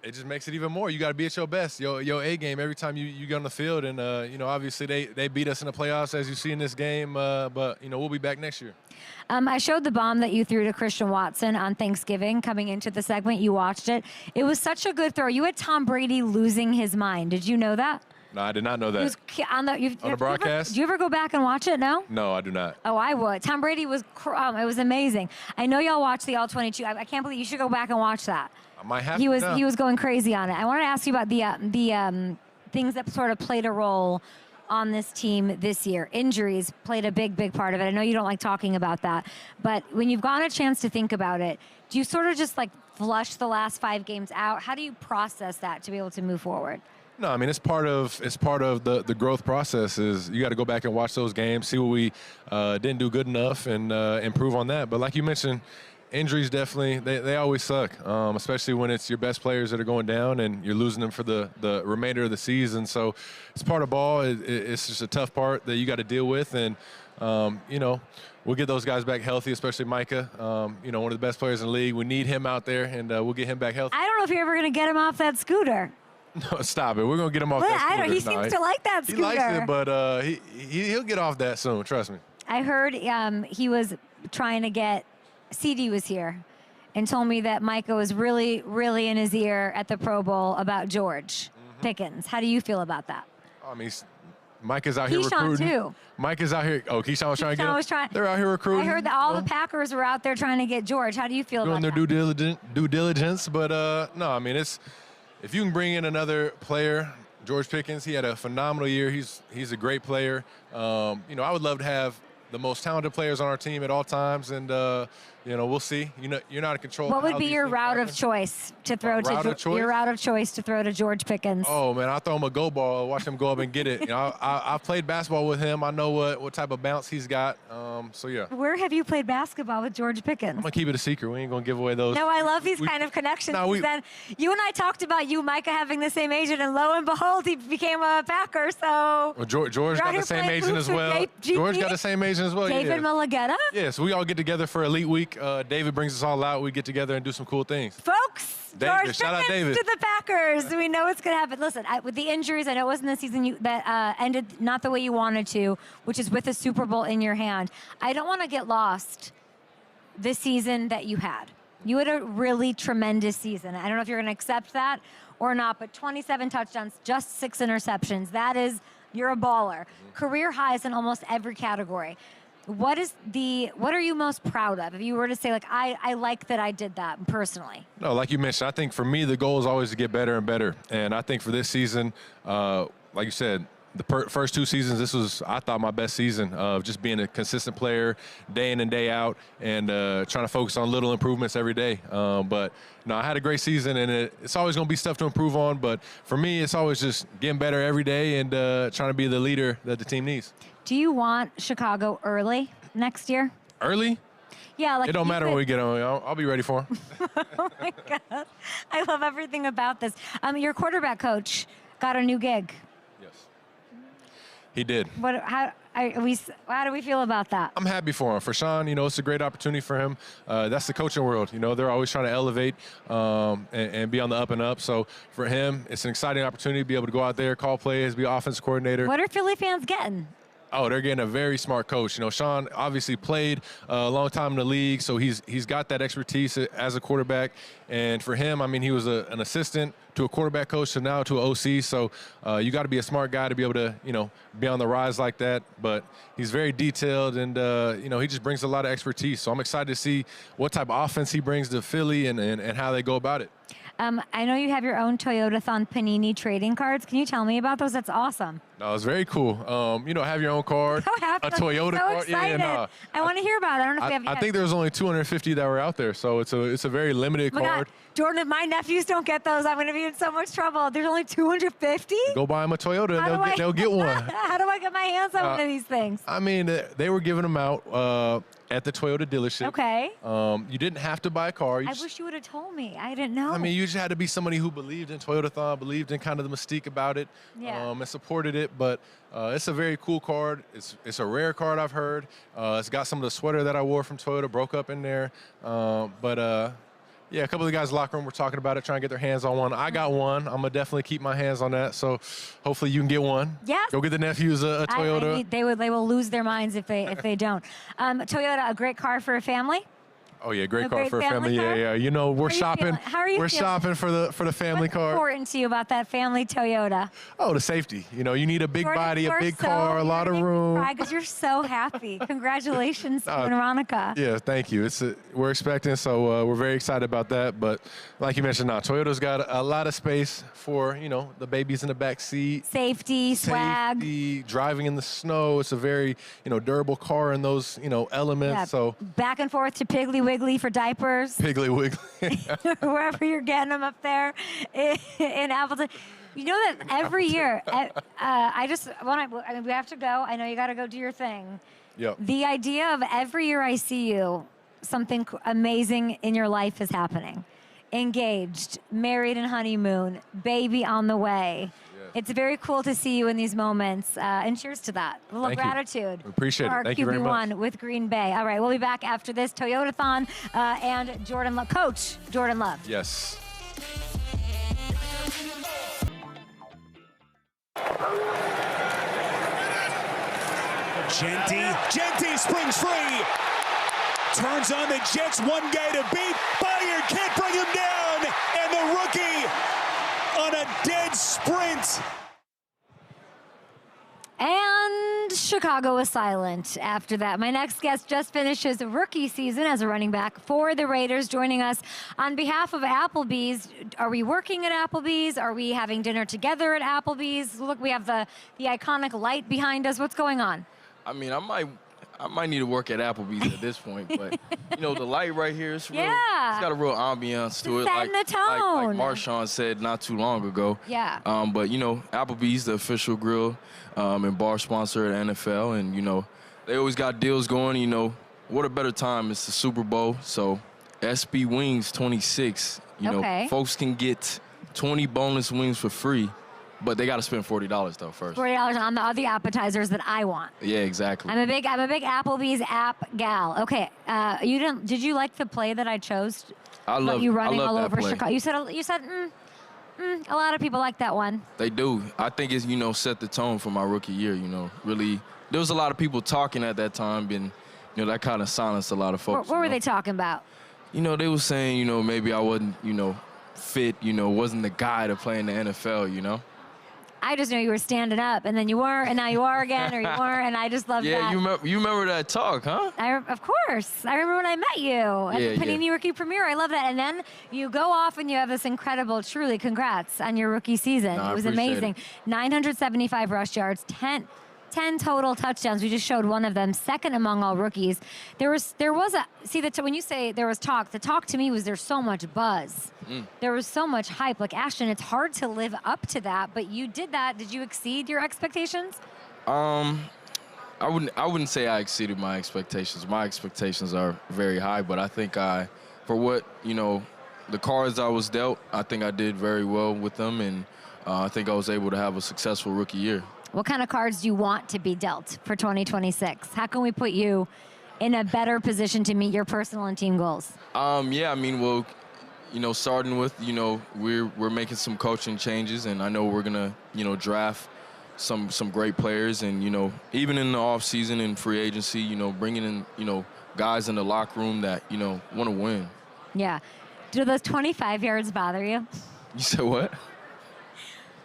S11: It just makes it even more. You got to be at your best, your A game every time you get on the field. And, obviously they beat us in the playoffs, as you see in this game. But, we'll be back next year.
S1: I showed the bomb that you threw to Christian Watson on Thanksgiving coming into the segment. You watched it. It was such a good throw. You had Tom Brady losing his mind. Did you know that?
S11: No, I did not know that.
S1: On the
S11: broadcast?
S1: Do you ever go back and watch it? No?
S11: No, I do not.
S1: Oh, I would. Tom Brady was it was amazing. I know y'all watched the All-22. I can't believe you should go back and watch that.
S11: I might have
S1: He was going crazy on it. I wanted to ask you about the things that sort of played a role on this team this year. Injuries played a big part of it. I know you don't like talking about that, but when you've gotten a chance to think about it, do you sort of just like flush the last 5 games out? How do you process that to be able to move forward?
S11: No, I mean, it's part of the growth process. Is you got to go back and watch those games, see what we didn't do good enough, and improve on that. But like you mentioned, injuries definitely, they always suck, especially when it's your best players that are going down and you're losing them for the remainder of the season. So it's part of ball. It's just a tough part that you got to deal with. And, we'll get those guys back healthy, especially Micah, one of the best players in the league. We need him out there, and we'll get him back healthy.
S1: I don't know if you're ever going to get him off that scooter.
S11: No, stop it. We're going to get him off that scooter.
S1: I don't know. He seems to like that scooter.
S11: He likes it, but he'll get off that soon. Trust me.
S1: I heard he was trying to get – CD was here and told me that Micah was really, really in his ear at the Pro Bowl about George Pickens. How do you feel about that?
S11: I mean, Micah's out here recruiting.
S1: Too.
S11: Micah's out here. Oh, Keyshawn was trying to get him? They're out here recruiting.
S1: I heard that all the Packers were out there trying to get George. How do you feel about that?
S11: Doing their due diligence. But, no, I mean, if you can bring in another player, George Pickens, he had a phenomenal year. He's a great player. I would love to have the most talented players on our team at all times, and we'll see. You're not in control.
S1: What would be your route of choice to throw to George Pickens?
S11: Oh man, I'll throw him a go ball, watch him go up and get it. I've played basketball with him. I know what type of bounce he's got. So yeah.
S1: Where have you played basketball with George Pickens?
S11: I'm gonna keep it a secret. We ain't gonna give away those.
S1: No, I love these kind of connections. Then you and I talked about you, Micah, having the same agent, and lo and behold, he became a Packer. So
S11: well, George got the same agent as well. George got the same agent as well.
S1: David Mulligetta?
S11: Yeah, so we all get together for Elite Week. David brings us all out. We get together and do some cool things.
S1: Folks, George
S11: shout out
S1: Pickens
S11: David.
S1: to the Packers. We know it's going to happen. Listen, with the injuries, I know it wasn't the season that ended not the way you wanted to, which is with a Super Bowl in your hand. I don't want to get lost this season that you had. You had a really tremendous season. I don't know if you're going to accept that or not, but 27 touchdowns, just 6 interceptions. You're a baller. Career highs in almost every category. What are you most proud of? If you were to say, like, I like that I did that personally.
S11: No, like you mentioned, I think for me, the goal is always to get better and better. And I think for this season, like you said, the first 2 seasons, this was, I thought, my best season of just being a consistent player day in and day out and trying to focus on little improvements every day. But no, I had a great season, and it's always going to be stuff to improve on. But for me, it's always just getting better every day and trying to be the leader that the team needs.
S1: Do you want Chicago early next year?
S11: Early?
S1: Yeah, like
S11: it don't matter when we get on. I'll be ready for him.
S1: Oh my God, I love everything about this. Your quarterback coach got a new gig.
S11: Yes, he did.
S1: How do we feel about that?
S11: I'm happy for him. For Sean, it's a great opportunity for him. That's the coaching world. They're always trying to elevate and be on the up and up. So for him, it's an exciting opportunity to be able to go out there, call plays, be offensive coordinator.
S1: What are Philly fans getting?
S11: Oh, they're getting a very smart coach. Sean obviously played a long time in the league, so he's got that expertise as a quarterback. And for him, I mean, he was an assistant to a quarterback coach, so now to an OC. So you got to be a smart guy to be able to, be on the rise like that. But he's very detailed, and he just brings a lot of expertise. So I'm excited to see what type of offense he brings to Philly and how they go about it.
S1: I know you have your own Toyota-thon Panini trading cards. Can you tell me about those? That's awesome.
S11: No, it's very cool. Have your own card, a Toyota card.
S1: Excited. Yeah, I want to hear about it. I don't know if you have yet.
S11: I think there was only 250 that were out there, so it's a very limited card.
S1: God. Jordan, if my nephews don't get those, I'm going to be in so much trouble. There's only 250?
S11: Go buy them a Toyota, and they'll get one.
S1: How do I get my hands on one of these things?
S11: I mean, they were giving them out at the Toyota dealership.
S1: Okay.
S11: You didn't have to buy a car.
S1: I wish you would have told me. I didn't know.
S11: I mean, you just had to be somebody who believed in Toyota-thon, believed in kind of the mystique about it, and supported it. But it's a very cool card. It's a rare card, I've heard. It's got some of the sweater that I wore from Toyota broke up in there. Yeah, a couple of the guys in the locker room were talking about it, trying to get their hands on one. I got one. I'm going to definitely keep my hands on that. So hopefully you can get one.
S1: Yes.
S11: Go get the nephews a Toyota.
S1: They will lose their minds if they don't. Toyota, a great car for a family?
S11: Oh yeah, great car for a family. Yeah. You know, we're shopping.
S1: How are you
S11: We're shopping for the family
S1: What's
S11: car.
S1: important to you about that family Toyota?
S11: Oh, the safety. You know, you need a big body, a big car, a lot of room.
S1: Because you're so happy. Congratulations to you and Veronica.
S11: Yeah, thank you. We're expecting, so we're very excited about that. But like you mentioned, Toyota's got a lot of space for, you know, the babies in the back seat.
S1: Safety, swag.
S11: Driving in the snow. It's a very, you know, durable car in those, you know, elements.
S1: Yeah,
S11: so
S1: back and forth to Piggly Wiggly for diapers.
S11: Piggly Wiggly.
S1: Wherever you're getting them up there in Appleton. You know that every year, I mean, we have to go. I know you got to go do your thing.
S11: Yep.
S1: The idea of every year I see you, something amazing in your life is happening. Engaged, married and honeymoon, baby on the way. Yes. It's very cool to see you in these moments, and cheers to that. A little gratitude.
S11: We appreciate it. Thank you very much.
S1: QB1 with Green Bay. All right, we'll be back after this Toyotathon and Jordan Love. Coach Jordan Love.
S11: Yes.
S12: Jeanty springs free. Turns on the Jets, one guy to beat. Bayard can't bring him down. And the rookie on a dead sprint.
S1: And Chicago is silent after that. My next guest just finished his rookie season as a running back for the Raiders. Joining us on behalf of Applebee's. Are we working at Applebee's? Are we having dinner together at Applebee's? Look, we have the iconic light behind us. What's going on?
S13: I mean, I might need to work at Applebee's at this point, but you know, the light right here is real.
S1: Yeah.
S13: It's got a real ambiance to it.
S1: Setting the tone.
S13: Like Marshawn said not too long ago.
S1: Yeah.
S13: But you know, Applebee's, the official grill and bar sponsor at NFL, and you know, they always got deals going. You know, what a better time? It's the Super Bowl, so SB Wings 26. You know, folks can get 20 boneless wings for free. But they got to spend $40 though first.
S1: $40 on the other appetizers that I want.
S13: Yeah, exactly.
S1: I'm a big Applebee's app gal. Okay, did you like the play that I chose?
S13: I love
S1: you running all
S13: that
S1: over
S13: play.
S1: Chicago. You said a lot of people like that one.
S13: They do. I think it's, you know, set the tone for my rookie year. You know, really, there was a lot of people talking at that time, and you know that kind of silenced a lot of folks.
S1: What were they talking about?
S13: You know, they were saying, you know, maybe I wasn't, you know, fit. You know, wasn't the guy to play in the NFL. You know.
S1: I just knew you were standing up, and then you were, and now you are again, or you weren't, and I just love that.
S13: Yeah, you remember that talk, huh?
S1: Of course. I remember when I met you at the Panini Rookie Premiere. I love that. And then you go off and you have this incredible, truly, congrats on your rookie season.
S13: No,
S1: it was amazing. 975 rush yards, 10 total touchdowns. We just showed one of them, second among all rookies. When you say there was talk, the talk to me was there's so much buzz. There was so much hype. Like, Ashton, it's hard to live up to that, but you did that. Did you exceed your expectations?
S13: I wouldn't say I exceeded my expectations. My expectations are very high, but I think for what, you know, the cards I was dealt, I think I did very well with them, and I think I was able to have a successful rookie year.
S1: What kind of cards do you want to be dealt for 2026? How can we put you in a better position to meet your personal and team goals?
S13: Yeah, I mean, well, you know, starting with, you know, we're making some coaching changes, and I know we're gonna, you know, draft some great players, and you know, even in the off season and free agency, you know, bringing in, you know, guys in the locker room that, you know, want to win.
S1: Yeah. Do those 25 yards bother you?
S13: You said what?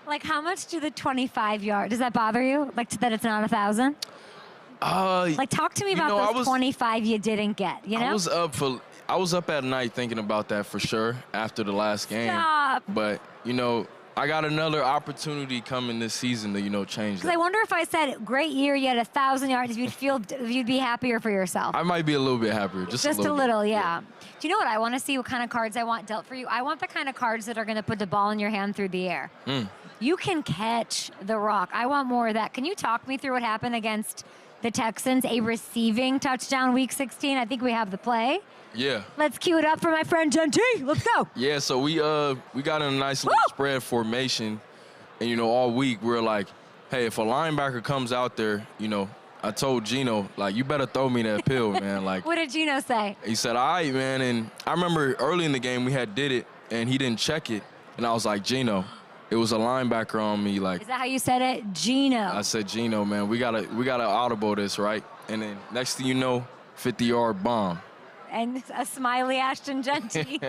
S1: Like, how much do the 25 yards, does that bother you? Like, that it's not 1,000? Like, talk to me about those 25 you didn't get, you know?
S13: I was up at night thinking about that for sure after the last game.
S1: Stop.
S13: But, you know, I got another opportunity coming this season to, you know, change that.
S1: Because I wonder if I said, great year, you had 1,000 yards, if you'd be happier for yourself.
S13: I might be a little bit happier. Just a little,
S1: yeah. Do you know what I want to see? What kind of cards I want dealt for you? I want the kind of cards that are going to put the ball in your hand through the air. You can catch the rock. I want more of that. Can you talk me through what happened against the Texans? A receiving touchdown week 16. I think we have the play.
S13: Yeah.
S1: Let's cue it up for my friend Jeanty. Let's go.
S13: Yeah, so we got in a nice little spread formation. And, you know, all week we're like, hey, if a linebacker comes out there, you know, I told Gino, like, you better throw me that pill, man. Like,
S1: what did Gino say?
S13: He said, all right, man. And I remember early in the game we did it, and he didn't check it. And I was like, Gino, it was a linebacker on me. Like,
S1: is that how you said it? Gino.
S13: I said, Gino, man, we gotta audible this, right? And then next thing you know, 50-yard bomb.
S1: and a smiley Ashton Jeanty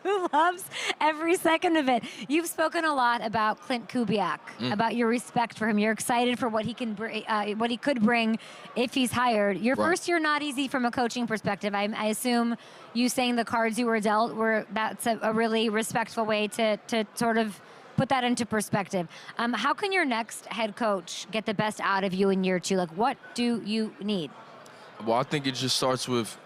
S1: who loves every second of it. You've spoken a lot about Clint Kubiak, about your respect for him. You're excited for what he can what he could bring if he's hired. Your first year not easy from a coaching perspective. I assume you saying the cards you were dealt that's a really respectful way to sort of put that into perspective. How can your next head coach get the best out of you in year 2? Like, what do you need?
S13: Well, I think it just starts with,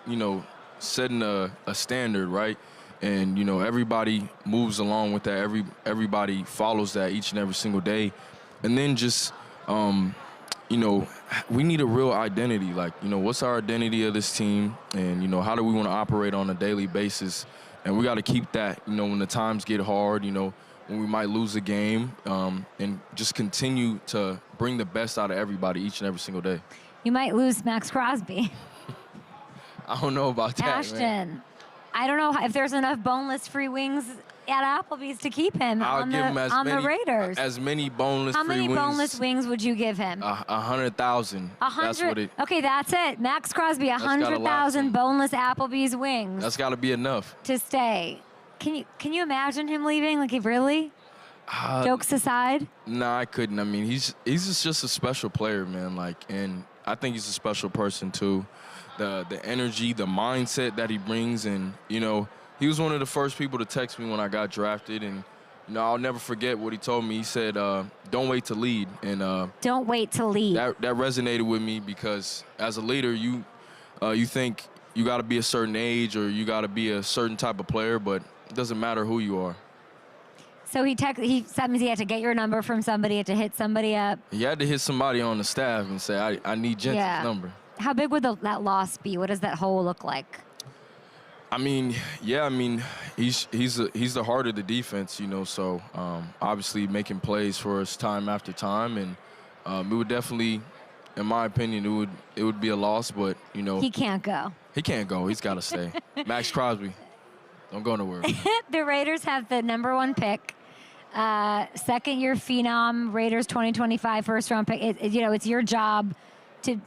S13: setting a standard, right? And, everybody moves along with that. Everybody follows that each and every single day. And then just, we need a real identity. Like, what's our identity of this team? And, how do we want to operate on a daily basis? And we got to keep that, when the times get hard, when we might lose a game, and just continue to bring the best out of everybody each and every single day.
S1: You might lose Max Crosby.
S13: I don't know about that,
S1: Ashton,
S13: man.
S1: I don't know if there's enough boneless free wings at Applebee's to keep him on the Raiders.
S13: As many boneless
S1: How
S13: free
S1: many
S13: wings.
S1: boneless wings would you give him?
S13: 100,000.
S1: 100. Okay, that's it. Max Crosby, 100,000 boneless Applebee's wings.
S13: That's got to be enough
S1: to stay. Can you imagine him leaving? Like, really? Jokes aside.
S13: Nah, I couldn't. I mean, he's just a special player, man. Like, and I think he's a special person too. The energy, the mindset that he brings, and he was one of the first people to text me when I got drafted, and I'll never forget what he told me. He said, "Don't wait to lead," and
S1: don't wait to lead.
S13: That resonated with me because as a leader, you think you got to be a certain age or you got to be a certain type of player, but it doesn't matter who you are.
S1: So he said he had to get your number from somebody, had to hit somebody up.
S13: He had to hit somebody on the staff and say, I need Jensen's number.
S1: How big would that loss be? What does that hole look like?
S13: I mean, he's the heart of the defense, so obviously making plays for us time after time, and it would definitely, in my opinion, it would be a loss, but,
S1: He can't go.
S13: He can't go. He's got to stay. Max Crosby, don't go nowhere.
S1: The Raiders have the #1 pick. Second-year phenom, Raiders 2025 first-round pick. It's your job to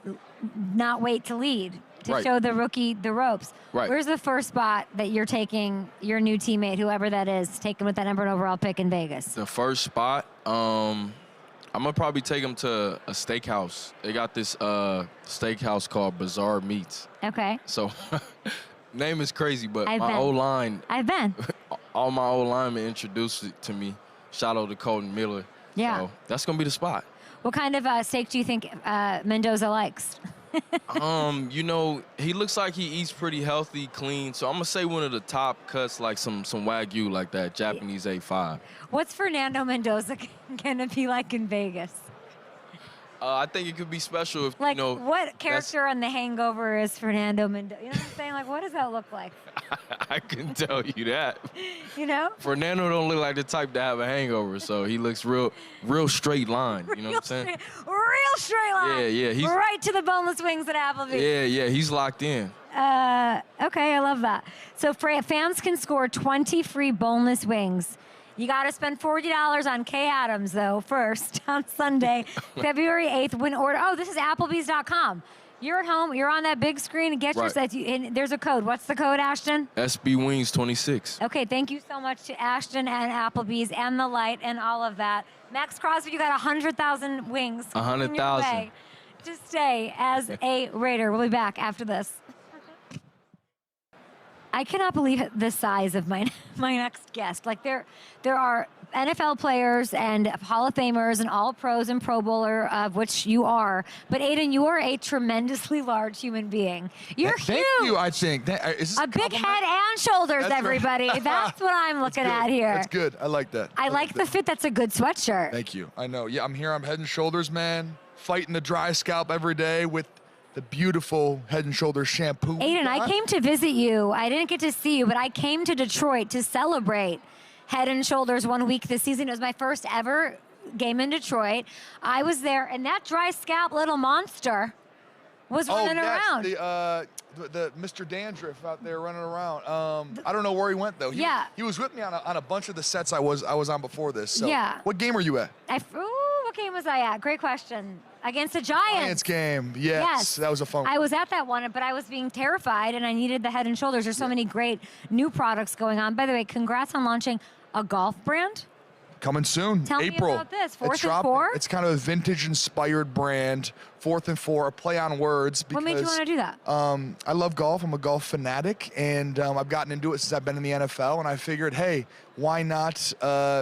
S1: not wait to lead, to show the rookie the ropes.
S13: Right.
S1: Where's the first spot that you're taking your new teammate, whoever that is, taking with that #1 overall pick in Vegas?
S13: The first spot, I'm going to probably take him to a steakhouse. They got this steakhouse called Bazaar Meats.
S1: Okay.
S13: So, name is crazy, but
S1: I've
S13: my
S1: been.
S13: O-line.
S1: I've been.
S13: All my O-linemen introduced it to me. Shout out to Colton Miller.
S1: Yeah.
S13: So that's going to be the spot.
S1: What kind of steak do you think Mendoza likes?
S13: He looks like he eats pretty healthy, clean. So I'm going to say one of the top cuts, like some Wagyu like that, Japanese A5.
S1: What's Fernando Mendoza going to be like in Vegas?
S13: I think it could be special if,
S1: what character on The Hangover is Fernando Mendoza? You know what I'm saying? Like, what does that look like?
S13: I can tell you that. Fernando don't look like the type to have a hangover, so he looks real straight line. You know what I'm saying?
S1: Real straight line.
S13: Yeah. He's
S1: right to the boneless wings at Applebee's.
S13: Yeah. He's locked in.
S1: Okay, I love that. So fans can score 20 free boneless wings. You got to spend $40 on Kay Adams, though, first on Sunday, February 8th. When order. Oh, this is Applebee's.com. You're at home. You're on that big screen and get your set. And there's a code. What's the code, Ashton?
S13: SB Wings 26.
S1: Okay, thank you so much to Ashton and Applebee's and the light and all of that. Max Crosby, you got 100,000 wings.
S13: 100,000.
S1: To stay as a Raider. We'll be back after this. I cannot believe the size of my next guest. Like there are NFL players and Hall of Famers and all pros and Pro Bowler, of which you are. But Aidan, you are a tremendously large human being. You're huge.
S14: Thank you. I think is
S1: a big head and shoulders. That's everybody. Right. That's what I'm looking at here.
S14: That's good. I like that.
S1: I like the fit. That's a good sweatshirt.
S14: Thank you. I know. Yeah, I'm here. I'm Head and Shoulders man, fighting the dry scalp every day with the beautiful Head and Shoulders shampoo.
S1: Aidan, I came to visit you. I didn't get to see you, but I came to Detroit to celebrate Head and Shoulders 1 week this season. It was my first ever game in Detroit. I was there, and that dry scalp little monster was running around.
S14: The Mr. Dandruff out there running around. I don't know where he went though. He was with me on a bunch of the sets I was on before this. So
S1: yeah.
S14: What game were you at?
S1: What game was I at? Great question. Against the Giants.
S14: Giants game. Yes. That was a fun one.
S1: I was at that one, but I was being terrified, and I needed the Head and Shoulders. There's so many great new products going on. By the way, congrats on launching a golf brand.
S14: Coming soon,
S1: Tell
S14: April.
S1: me about this. 4th and
S14: dropping.
S1: 4?
S14: It's kind of a vintage-inspired brand. 4th and 4, a play on words. Because,
S1: what made you want to do that?
S14: I love golf. I'm a golf fanatic, and I've gotten into it since I've been in the NFL. And I figured, hey, why not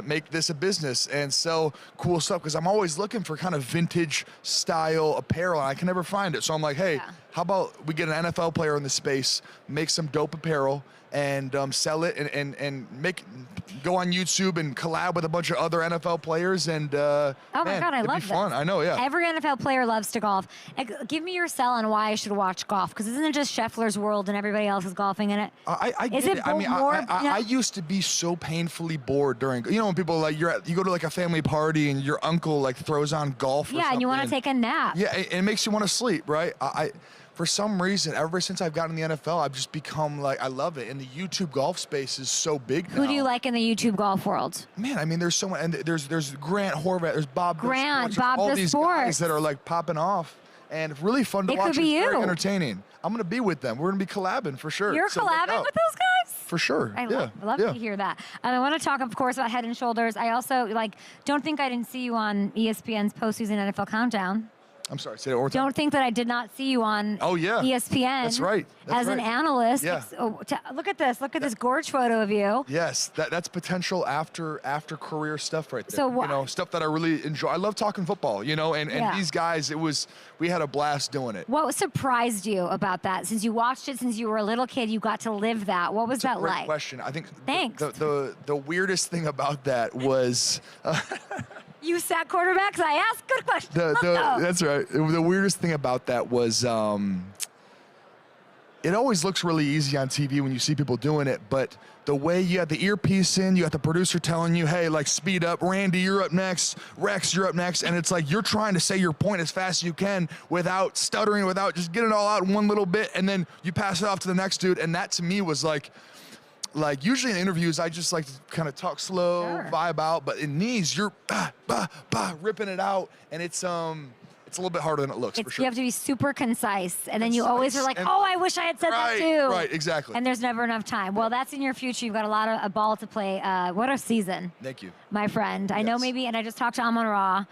S14: make this a business and sell cool stuff? Because I'm always looking for kind of vintage-style apparel, and I can never find it. So I'm like, hey, how about we get an NFL player in the space, make some dope apparel, and sell it and go on YouTube and collab with a bunch of other NFL players. And
S1: oh my God, I
S14: it'd
S1: love
S14: be fun.
S1: this.
S14: I know, yeah.
S1: Every NFL player loves to golf. Give me your sell on why I should watch golf, because isn't it just Scheffler's world and everybody else is golfing in it?
S14: I get it. I mean, I used to be so painfully bored during, when people like you go to like a family party and your uncle like throws on golf. Or
S1: and you want to take a nap.
S14: Yeah, and it makes you want to sleep, right? For some reason, ever since I've gotten in the NFL, I've just become like, I love it. And the YouTube golf space is so big now.
S1: Who do you like in the YouTube golf world?
S14: Man, I mean, there's so much. And there's Grant Horvat, there's Bob
S1: Grant,
S14: all these guys that are like popping off. And really fun to watch.
S1: Could be
S14: it's very
S1: you.
S14: entertaining. I'm going to be with them. We're going to be collabing for sure.
S1: You're collabing with those guys?
S14: For sure.
S1: I love to hear that. I want to talk, of course, about Head and Shoulders. I also don't think I didn't see you on ESPN's postseason NFL Countdown.
S14: I'm sorry, say that one more time.
S1: Don't think that I did not see you on ESPN.
S14: That's right.
S1: As an analyst.
S14: Yeah.
S1: Look at this. Look at this gorge photo of you.
S14: Yes, that's potential after career stuff right there.
S1: So
S14: stuff that I really enjoy. I love talking football, and these guys, we had a blast doing it.
S1: What surprised you about that? Since you watched it since you were a little kid, you got to live that. What was that
S14: Great
S1: like?
S14: question. I think
S1: Thanks.
S14: The weirdest thing about that was
S1: you sat quarterbacks. I asked good questions.
S14: That's right. The weirdest thing about that was it always looks really easy on TV when you see people doing it, but the way you had the earpiece in, you got the producer telling you, hey, like speed up, Randy, you're up next, Rex, you're up next, and it's like you're trying to say your point as fast as you can without stuttering, without just getting it all out in one little bit, and then you pass it off to the next dude, and that to me was like usually in interviews, I just like to kind of talk slow, vibe out, but in these, you're ripping it out, and it's a little bit harder than it looks, for sure.
S1: You have to be super concise, and then you always are like, I wish I had said that too.
S14: Right, exactly.
S1: And there's never enough time. Well, that's in your future. You've got a lot of a ball to play. What a season.
S14: Thank you.
S1: My friend. I know maybe, and I just talked to Amon-Ra.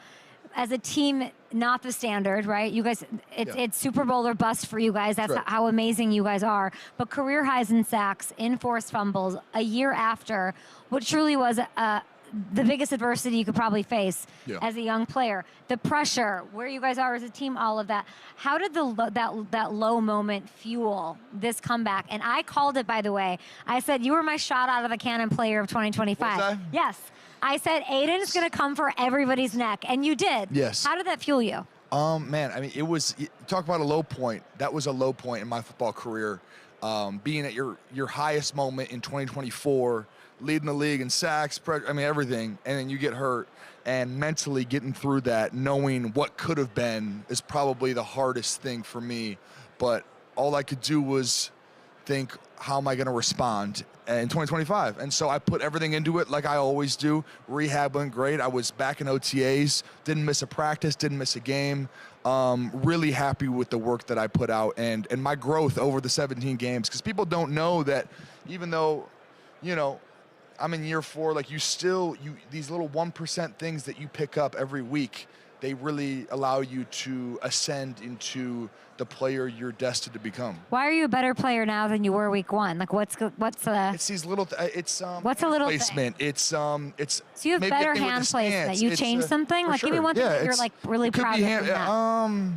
S1: As a team, not the standard, right? You guys, it's Super Bowl or bust for you guys. That's how amazing you guys are. But career highs in sacks, in forced fumbles, a year after what truly was the biggest adversity you could probably face as a young player. The pressure, where you guys are as a team, all of that. How did that low moment fuel this comeback? And I called it, by the way. I said you were my shot out of the cannon player of 2025.
S14: Was I?
S1: Yes. I said Aidan's going to come for everybody's neck, and you did.
S14: Yes.
S1: How did that fuel you?
S14: Man, I mean, talk about a low point. That was a low point in my football career. Being at your highest moment in 2024, leading the league in sacks, everything, and then you get hurt. And mentally getting through that, knowing what could have been, is probably the hardest thing for me. But all I could do was think, how am I going to respond in 2025? And so I put everything into it like I always do. Rehab went great. I was back in OTAs, didn't miss a practice, didn't miss a game. Really happy with the work that I put out and my growth over the 17 games. Because people don't know that even though, I'm in year 4, like these little 1% things that you pick up every week, they really allow you to ascend into the player you're destined to become.
S1: Why are you a better player now than you were week 1? Like what's
S14: It's these little
S1: what's a little
S14: placement.
S1: Thing?
S14: So
S1: you have better hand placement. You changed something? Like give me one thing that you're like really proud of.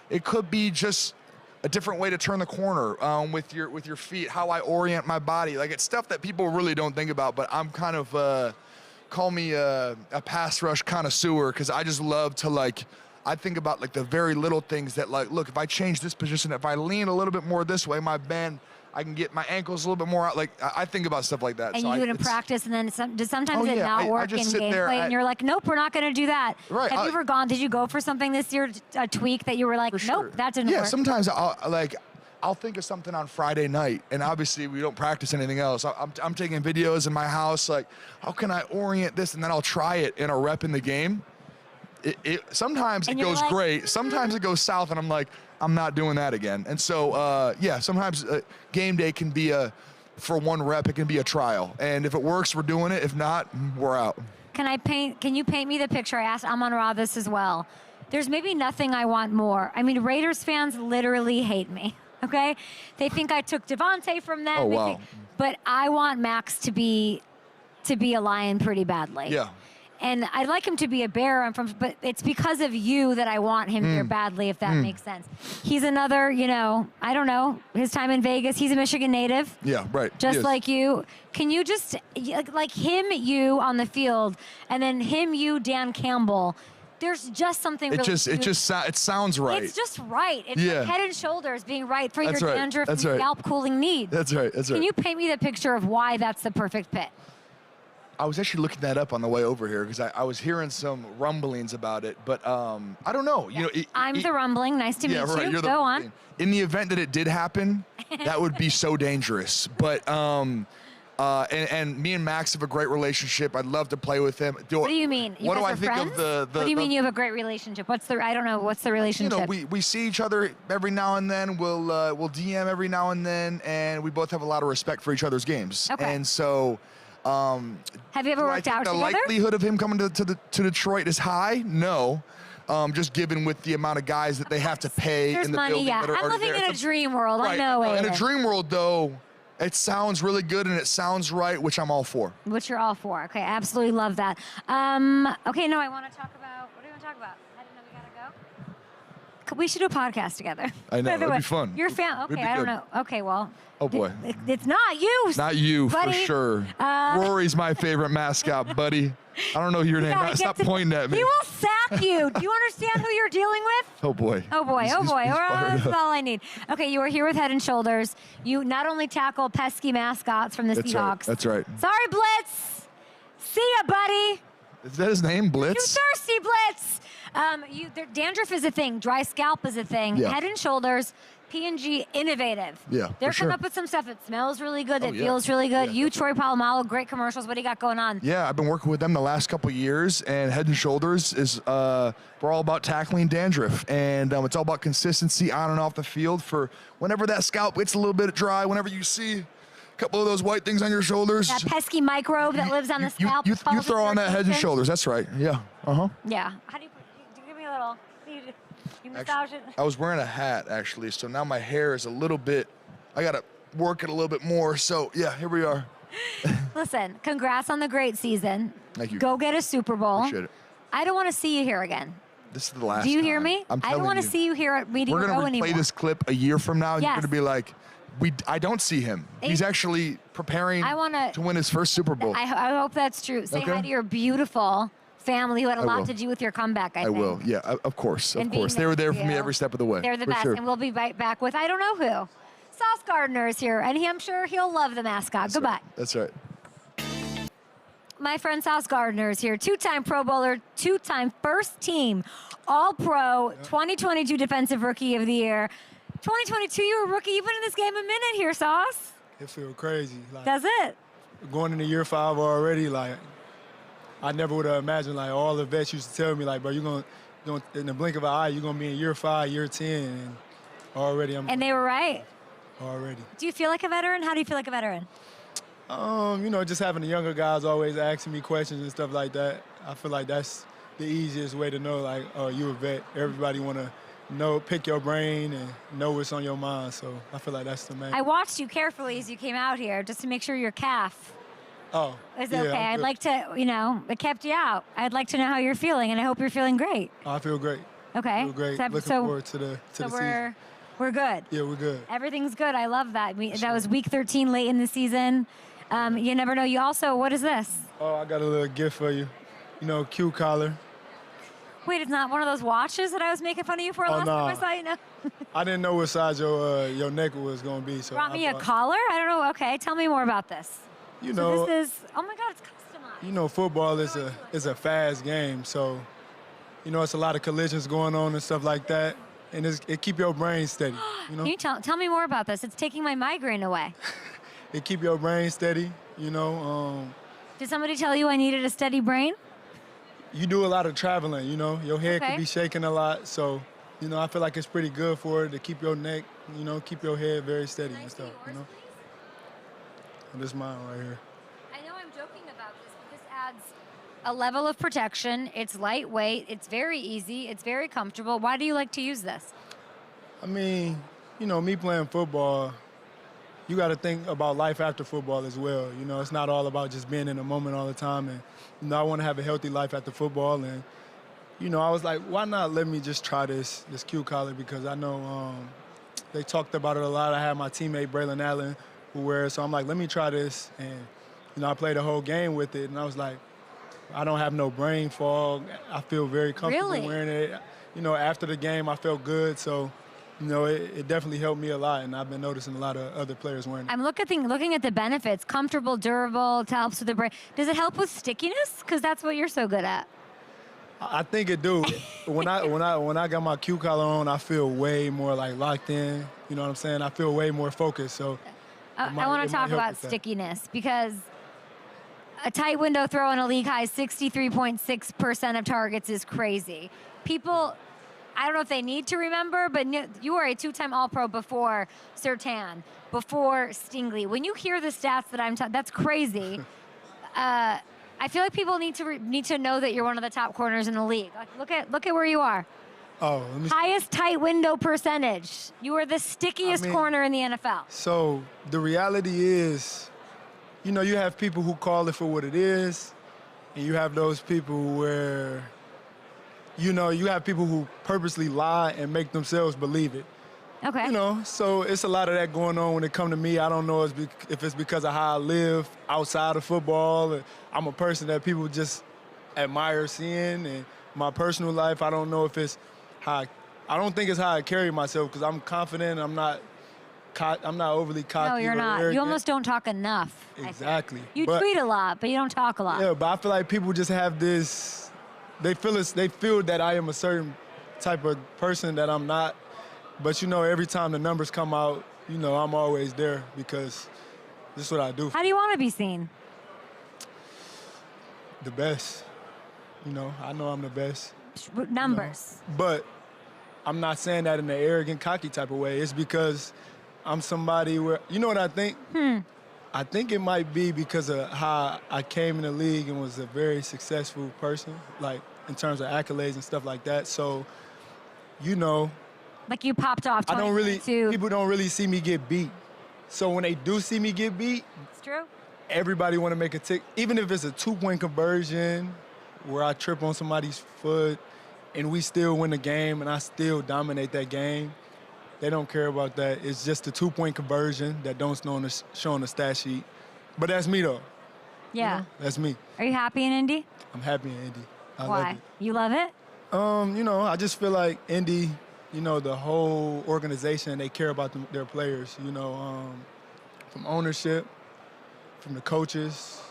S14: It could be just a different way to turn the corner with your feet, how I orient my body. Like it's stuff that people really don't think about, but I'm kind of call me a pass rush connoisseur, because I just love to I think about the very little things that look, if I change this position, if I lean a little bit more this way, my bend, I can get my ankles a little bit more out. I think about stuff like that.
S1: And you do it in practice, and then sometimes it not work in gameplay, and you're like, nope, we're not going to do that.
S14: Right.
S1: Have you ever gone? Did you go for something this year, a tweak that you were like, nope, that didn't work?
S14: Yeah, sometimes I'll think of something on Friday night, and obviously we don't practice anything else. I'm taking videos in my house, how can I orient this, and then I'll try it in a rep in the game. sometimes
S1: And
S14: it
S1: you're
S14: goes
S1: like,
S14: great. Sometimes it goes south, and I'm like, I'm not doing that again. And so, sometimes game day can be for one rep, it can be a trial. And if it works, we're doing it. If not, we're out.
S1: Can you paint me the picture? I asked Amon-Ra this as well. There's maybe nothing I want more. I mean, Raiders fans literally hate me, okay? They think I took Devontae from them.
S14: Oh, wow.
S1: But I want Max to be a Lion pretty badly.
S14: Yeah.
S1: And I'd like him to be a Bear, but it's because of you that I want him here badly, if that makes sense. He's another, I don't know, his time in Vegas, he's a Michigan native.
S14: Yeah, right.
S1: Just like you. Can you just, like him, you on the field, and then him, you, Dan Campbell, there's just something
S14: it
S1: really
S14: it sounds right.
S1: It's just right. It's like head and shoulders being right for your dandruff and scalp cooling needs.
S14: That's right.
S1: Can you paint me the picture of why that's the perfect pit?
S14: I was actually looking that up on the way over here because I was hearing some rumblings about it, but I don't know.
S1: I'm the rumbling. Nice to meet you. Go on.
S14: In the event that it did happen, that would be so dangerous. But and me and Max have a great relationship. I'd love to play with him.
S1: What do you mean?
S14: What do I think
S1: friends?
S14: of the?
S1: What do you mean you have a great relationship? I don't know. What's the relationship?
S14: We see each other every now and then. We'll DM every now and then, and we both have a lot of respect for each other's games.
S1: Okay.
S14: And so.
S1: Have you ever worked out together?
S14: The likelihood of him coming to Detroit is high. No. Just given with the amount of guys that they have to pay
S1: There's
S14: in the
S1: money,
S14: building
S1: yeah.
S14: that are
S1: I'm
S14: already
S1: living
S14: there.
S1: in a dream world.
S14: Right.
S1: I know it.
S14: In a dream world, though, it sounds really good and it sounds right, which I'm all for.
S1: Which you're all for. Okay, absolutely love that. Okay, no, I want to talk about, what do you want to talk about? I didn't know we got to go. We should do a podcast together.
S14: I know, that'd be fun.
S1: You're okay, I don't know. Okay, well.
S14: Oh, boy.
S1: It's not you.
S14: Not you,
S1: buddy.
S14: for sure. Rory's my favorite mascot, buddy. I don't know your name. Stop pointing at me.
S1: He will sack you. Do you understand who you're dealing with?
S14: Oh, boy.
S1: Oh, boy.
S14: He's
S1: That's all I need. Okay, you are here with Head and Shoulders. You not only tackle pesky mascots from the Seahawks.
S14: Right. That's right.
S1: Sorry, Blitz. See ya, buddy.
S14: Is that his name, Blitz?
S1: You thirsty, Blitz. Dandruff is a thing. Dry scalp is a thing.
S14: Yeah.
S1: Head and Shoulders. P&G innovative.
S14: Yeah,
S1: They're
S14: for
S1: coming
S14: sure.
S1: up with some stuff. It smells really good. It feels really good. You, Troy Polamalu, great commercials. What do you got going on?
S14: Yeah, I've been working with them the last couple of years, and Head and Shoulders is we're all about tackling dandruff, and it's all about consistency on and off the field for whenever that scalp gets a little bit dry, whenever you see a couple of those white things on your shoulders.
S1: That pesky microbe that lives on the scalp.
S14: You throw on that Head and Shoulders. That's right. Yeah.
S1: Yeah. How do you give me a little? You massage it.
S14: I was wearing a hat, actually, so now my hair is a little bit, I got to work it a little bit more. So, yeah, here we are.
S1: Listen, congrats on the great season.
S14: Thank you.
S1: Go get a Super Bowl.
S14: Appreciate it.
S1: I don't want to see you here again.
S14: This is the last
S1: Do you hear
S14: time.
S1: me?
S14: I'm
S1: I don't want to see you here at Media
S14: We're
S1: Row
S14: going to
S1: anymore.
S14: replay this clip a year from now, and
S1: Yes.
S14: you're going to be like, I don't see him. He's actually preparing to win his first Super Bowl.
S1: I hope that's true. Say hi
S14: Okay.
S1: to your beautiful family who had a
S14: I
S1: lot
S14: will.
S1: to do with your comeback, I think.
S14: will. Yeah, of course. Of
S1: And being
S14: course. They were there
S1: there
S14: for me
S1: you.
S14: every step of the way.
S1: They're the
S14: for
S1: best.
S14: Sure.
S1: And we'll be right back with I don't know who. Sauce Gardner is here, and I'm sure he'll love the mascot. Goodbye.
S14: That's right.
S1: My friend Sauce Gardner is here, two-time Pro Bowler, two-time first team All-Pro, 2022 Defensive Rookie of the Year. 2022, you were a rookie. You've been in this game a minute here, Sauce.
S15: It feels crazy.
S1: Does it?
S15: Going into year 5 already, I never would have imagined, all the vets used to tell me, bro, you're going in the blink of an eye, you're going to be in year 5, year 10, and already I'm.
S1: And they were right.
S15: Already.
S1: Do you feel like a veteran? How do you feel like a veteran?
S15: Just having the younger guys always asking me questions and stuff like that. I feel like that's the easiest way to know, oh, you a vet. Everybody want to pick your brain and know what's on your mind. So I feel like that's the main.
S1: I watched you carefully as you came out here just to make sure your calf is
S15: yeah,
S1: okay. I'd like to, it kept you out. I'd like to know how you're feeling, and I hope you're feeling great.
S15: I feel great.
S1: Okay.
S15: I feel great. Looking forward to the season.
S1: We're good.
S15: Yeah, we're good.
S1: Everything's good. I love that. That was week 13 late in the season. You never know. You also, what is this?
S15: Oh, I got a little gift for you. Q collar.
S1: Wait, it's not one of those watches that I was making fun of you for last time I saw you? No.
S15: I didn't know what size your neck was going to be. So
S1: Brought me a collar? I don't know. Okay, tell me more about this. So this is, oh my God, it's customized.
S15: Football is a fast game. So, it's a lot of collisions going on and stuff like that. And it keep your brain steady.
S1: Can you tell me more about this? It's taking my migraine away.
S15: It keep your brain steady,
S1: Did somebody tell you I needed a steady brain?
S15: you do a lot of traveling, you know. Your head
S1: Okay.
S15: could be shaking a lot. So, you know, I feel like it's pretty good for it to keep your neck, you know, keep your head very steady and stuff, you know. And this is mine right here.
S1: I know I'm joking about this, but this adds a level of protection. It's lightweight. It's very easy. It's very comfortable. Why do you like to use this?
S15: I mean, you know, me playing football, you got to think about life after football as well. You know, it's not all about just being in the moment all the time. And, you know, I want to have a healthy life after football. And, you know, I was like, why not let me just try this Q collar? Because I know they talked about it a lot. I had my teammate, Braylon Allen, who wears it. So I'm like, let me try this. And, you know, I played the whole game with it. And I was like, I don't have no brain fog. I feel very comfortable wearing it. You know, after the game, I felt good. So, you know, it definitely helped me a lot, and I've been noticing a lot of other players wearing it.
S1: I'm looking at the benefits. Comfortable, durable, it helps with the brain. Does it help with stickiness? Because that's what you're so good at.
S15: I think it do. when I got my Q collar on, I feel way more like locked in. You know what I'm saying? I feel way more focused. So
S1: I want to talk about stickiness because a tight window throw in a league high 63.6% of targets is crazy. People, I don't know if they need to remember, but you were a two-time All-Pro before Surtain, before Stingley. When you hear the stats that I'm talking, that's crazy. I feel like people need to know that you're one of the top corners in the league. Like, look at where you are.
S15: Oh,
S1: highest tight window percentage. You are the stickiest corner in the NFL.
S15: So the reality is, you know, you have people who call it for what it is, and you have those people where, you know, you have people who purposely lie and make themselves believe it.
S1: Okay.
S15: You know, so it's a lot of that going on when it comes to me. I don't know if it's because of how I live outside of football. I'm a person that people just admire seeing, and my personal life, I don't know if it's I don't think it's how I carry myself because I'm confident. I'm not overly cocky.
S1: No, you're not.
S15: Arrogant.
S1: You almost don't talk enough.
S15: Exactly.
S1: You tweet a lot, but you don't talk a lot.
S15: Yeah, but I feel like people just have this. They feel that I am a certain type of person that I'm not. But you know, every time the numbers come out, you know, I'm always there because this is what I do.
S1: How do you want to be seen?
S15: The best. You know, I know I'm the best.
S1: Numbers.
S15: You know? But I'm not saying that in an arrogant, cocky type of way. It's because I'm somebody where, you know what I think? I think it might be because of how I came in the league and was a very successful person, like in terms of accolades and stuff like that. So, you know.
S1: Like you popped off.
S15: People don't really see me get beat. So when they do see me get beat.
S1: It's true.
S15: Everybody want to make a tick. Even if it's a 2-point conversion where I trip on somebody's foot and we still win the game and I still dominate that game. They don't care about that. It's just a 2-point conversion that don't show on the stat sheet. But that's me, though.
S1: Yeah.
S15: You know? That's me.
S1: Are you happy in Indy?
S15: I'm happy in Indy. I
S1: Why?
S15: love it.
S1: You love it?
S15: You know, I just feel like Indy, you know, the whole organization, they care about their players, you know, from ownership, from the coaches,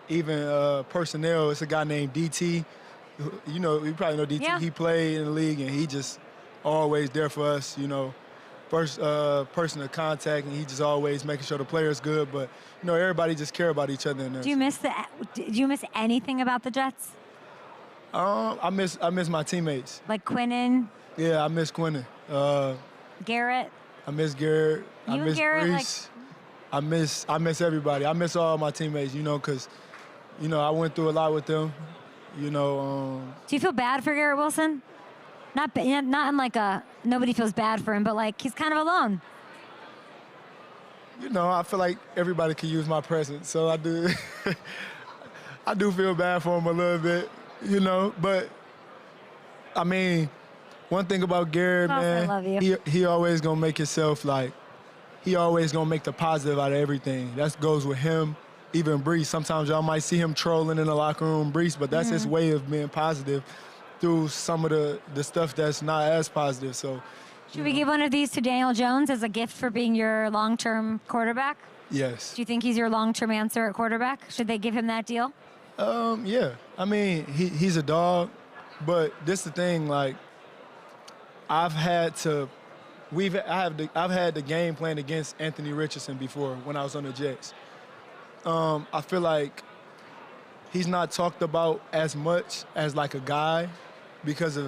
S15: even personnel. It's a guy named DT. You know, you probably know DT.
S1: Yeah.
S15: He played in the league, and he just always there for us, you know, first person of contact, and he just always making sure the player's good. But, you know, everybody just care about each other in there.
S1: Do you miss anything about the Jets?
S15: I miss my teammates.
S1: Like Quinnen?
S15: Yeah, I miss Quinnen.
S1: Garrett?
S15: I miss Garrett. I miss
S1: Garrett,
S15: Brees. I miss everybody. I miss all my teammates, you know, because, you know, I went through a lot with them. You know.
S1: Do you feel bad for Garrett Wilson? Not in like a nobody feels bad for him, but like he's kind of alone.
S15: You know, I feel like everybody could use my presence, so I do. I do feel bad for him a little bit, you know. But I mean, one thing about Garrett, man,
S1: I love you.
S15: he always gonna make himself like. He always gonna make the positive out of everything. That goes with him. Even Brees, sometimes y'all might see him trolling in the locker room, Brees, but that's his way of being positive through some of the stuff that's not as positive. So,
S1: should we give one of these to Daniel Jones as a gift for being your long-term quarterback?
S15: Yes.
S1: Do you think he's your long-term answer at quarterback? Should they give him that deal?
S15: Yeah. I mean, he's a dog, but this the thing. Like, I've had the game plan against Anthony Richardson before when I was on the Jets. I feel like he's not talked about as much as like a guy because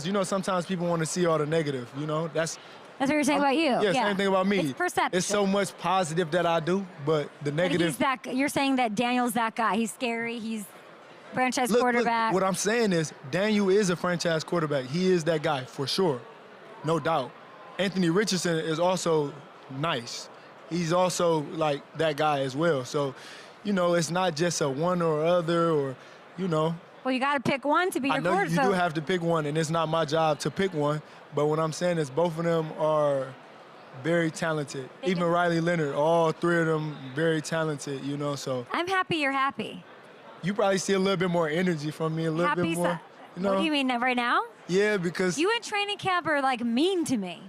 S15: you know, sometimes people want to see all the negative, you know. That's
S1: what you're saying about you.
S15: Yeah, same thing about me.
S1: It's perception.
S15: It's so much positive that I do, but the negative.
S1: You're saying that Daniel's that guy. He's scary. He's franchise quarterback.
S15: Look, what I'm saying is Daniel is a franchise quarterback. He is that guy for sure, no doubt. Anthony Richardson is also nice. He's also like that guy as well. So, you know, it's not just a one or other or, you know.
S1: Well, you got to pick one to be your quarterback.
S15: I know you do have to pick one, and it's not my job to pick one. But what I'm saying is both of them are very talented. Even Riley Leonard, all three of them very talented, you know. So
S1: I'm happy you're happy.
S15: You probably see a little bit more energy from me, a little bit more. You know?
S1: What do you mean right now?
S15: Yeah, because
S1: you in training camp are like mean to me.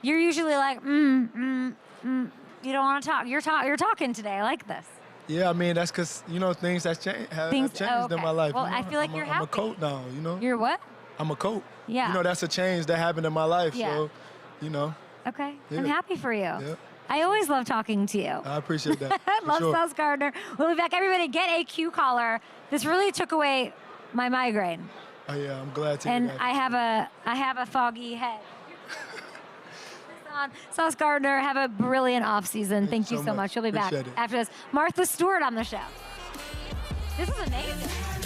S1: You're usually like, You don't want to talk. You're talking today. I like this.
S15: Yeah, I mean, that's because, you know, things have changed in my life.
S1: Well,
S15: you know?
S1: I feel like you're happy.
S15: I'm a coach now, you know.
S1: You're what?
S15: I'm a coach.
S1: Yeah.
S15: You know, that's a change that happened in my life.
S1: Yeah.
S15: So, you know.
S1: Okay.
S15: Yeah.
S1: I'm happy for you.
S15: Yeah.
S1: I always love talking to you.
S15: I appreciate that.
S1: Love
S15: sure.
S1: Sauce Gardner. We'll be back. Everybody get a Q collar. This really took away my migraine.
S15: Oh, yeah, I'm glad to hear
S1: And
S15: that.
S1: I have a foggy head. Sauce Gardner, have a brilliant offseason. Thank you so much. You'll be back
S15: Appreciate it.
S1: after this. Martha Stewart on the show. This is amazing.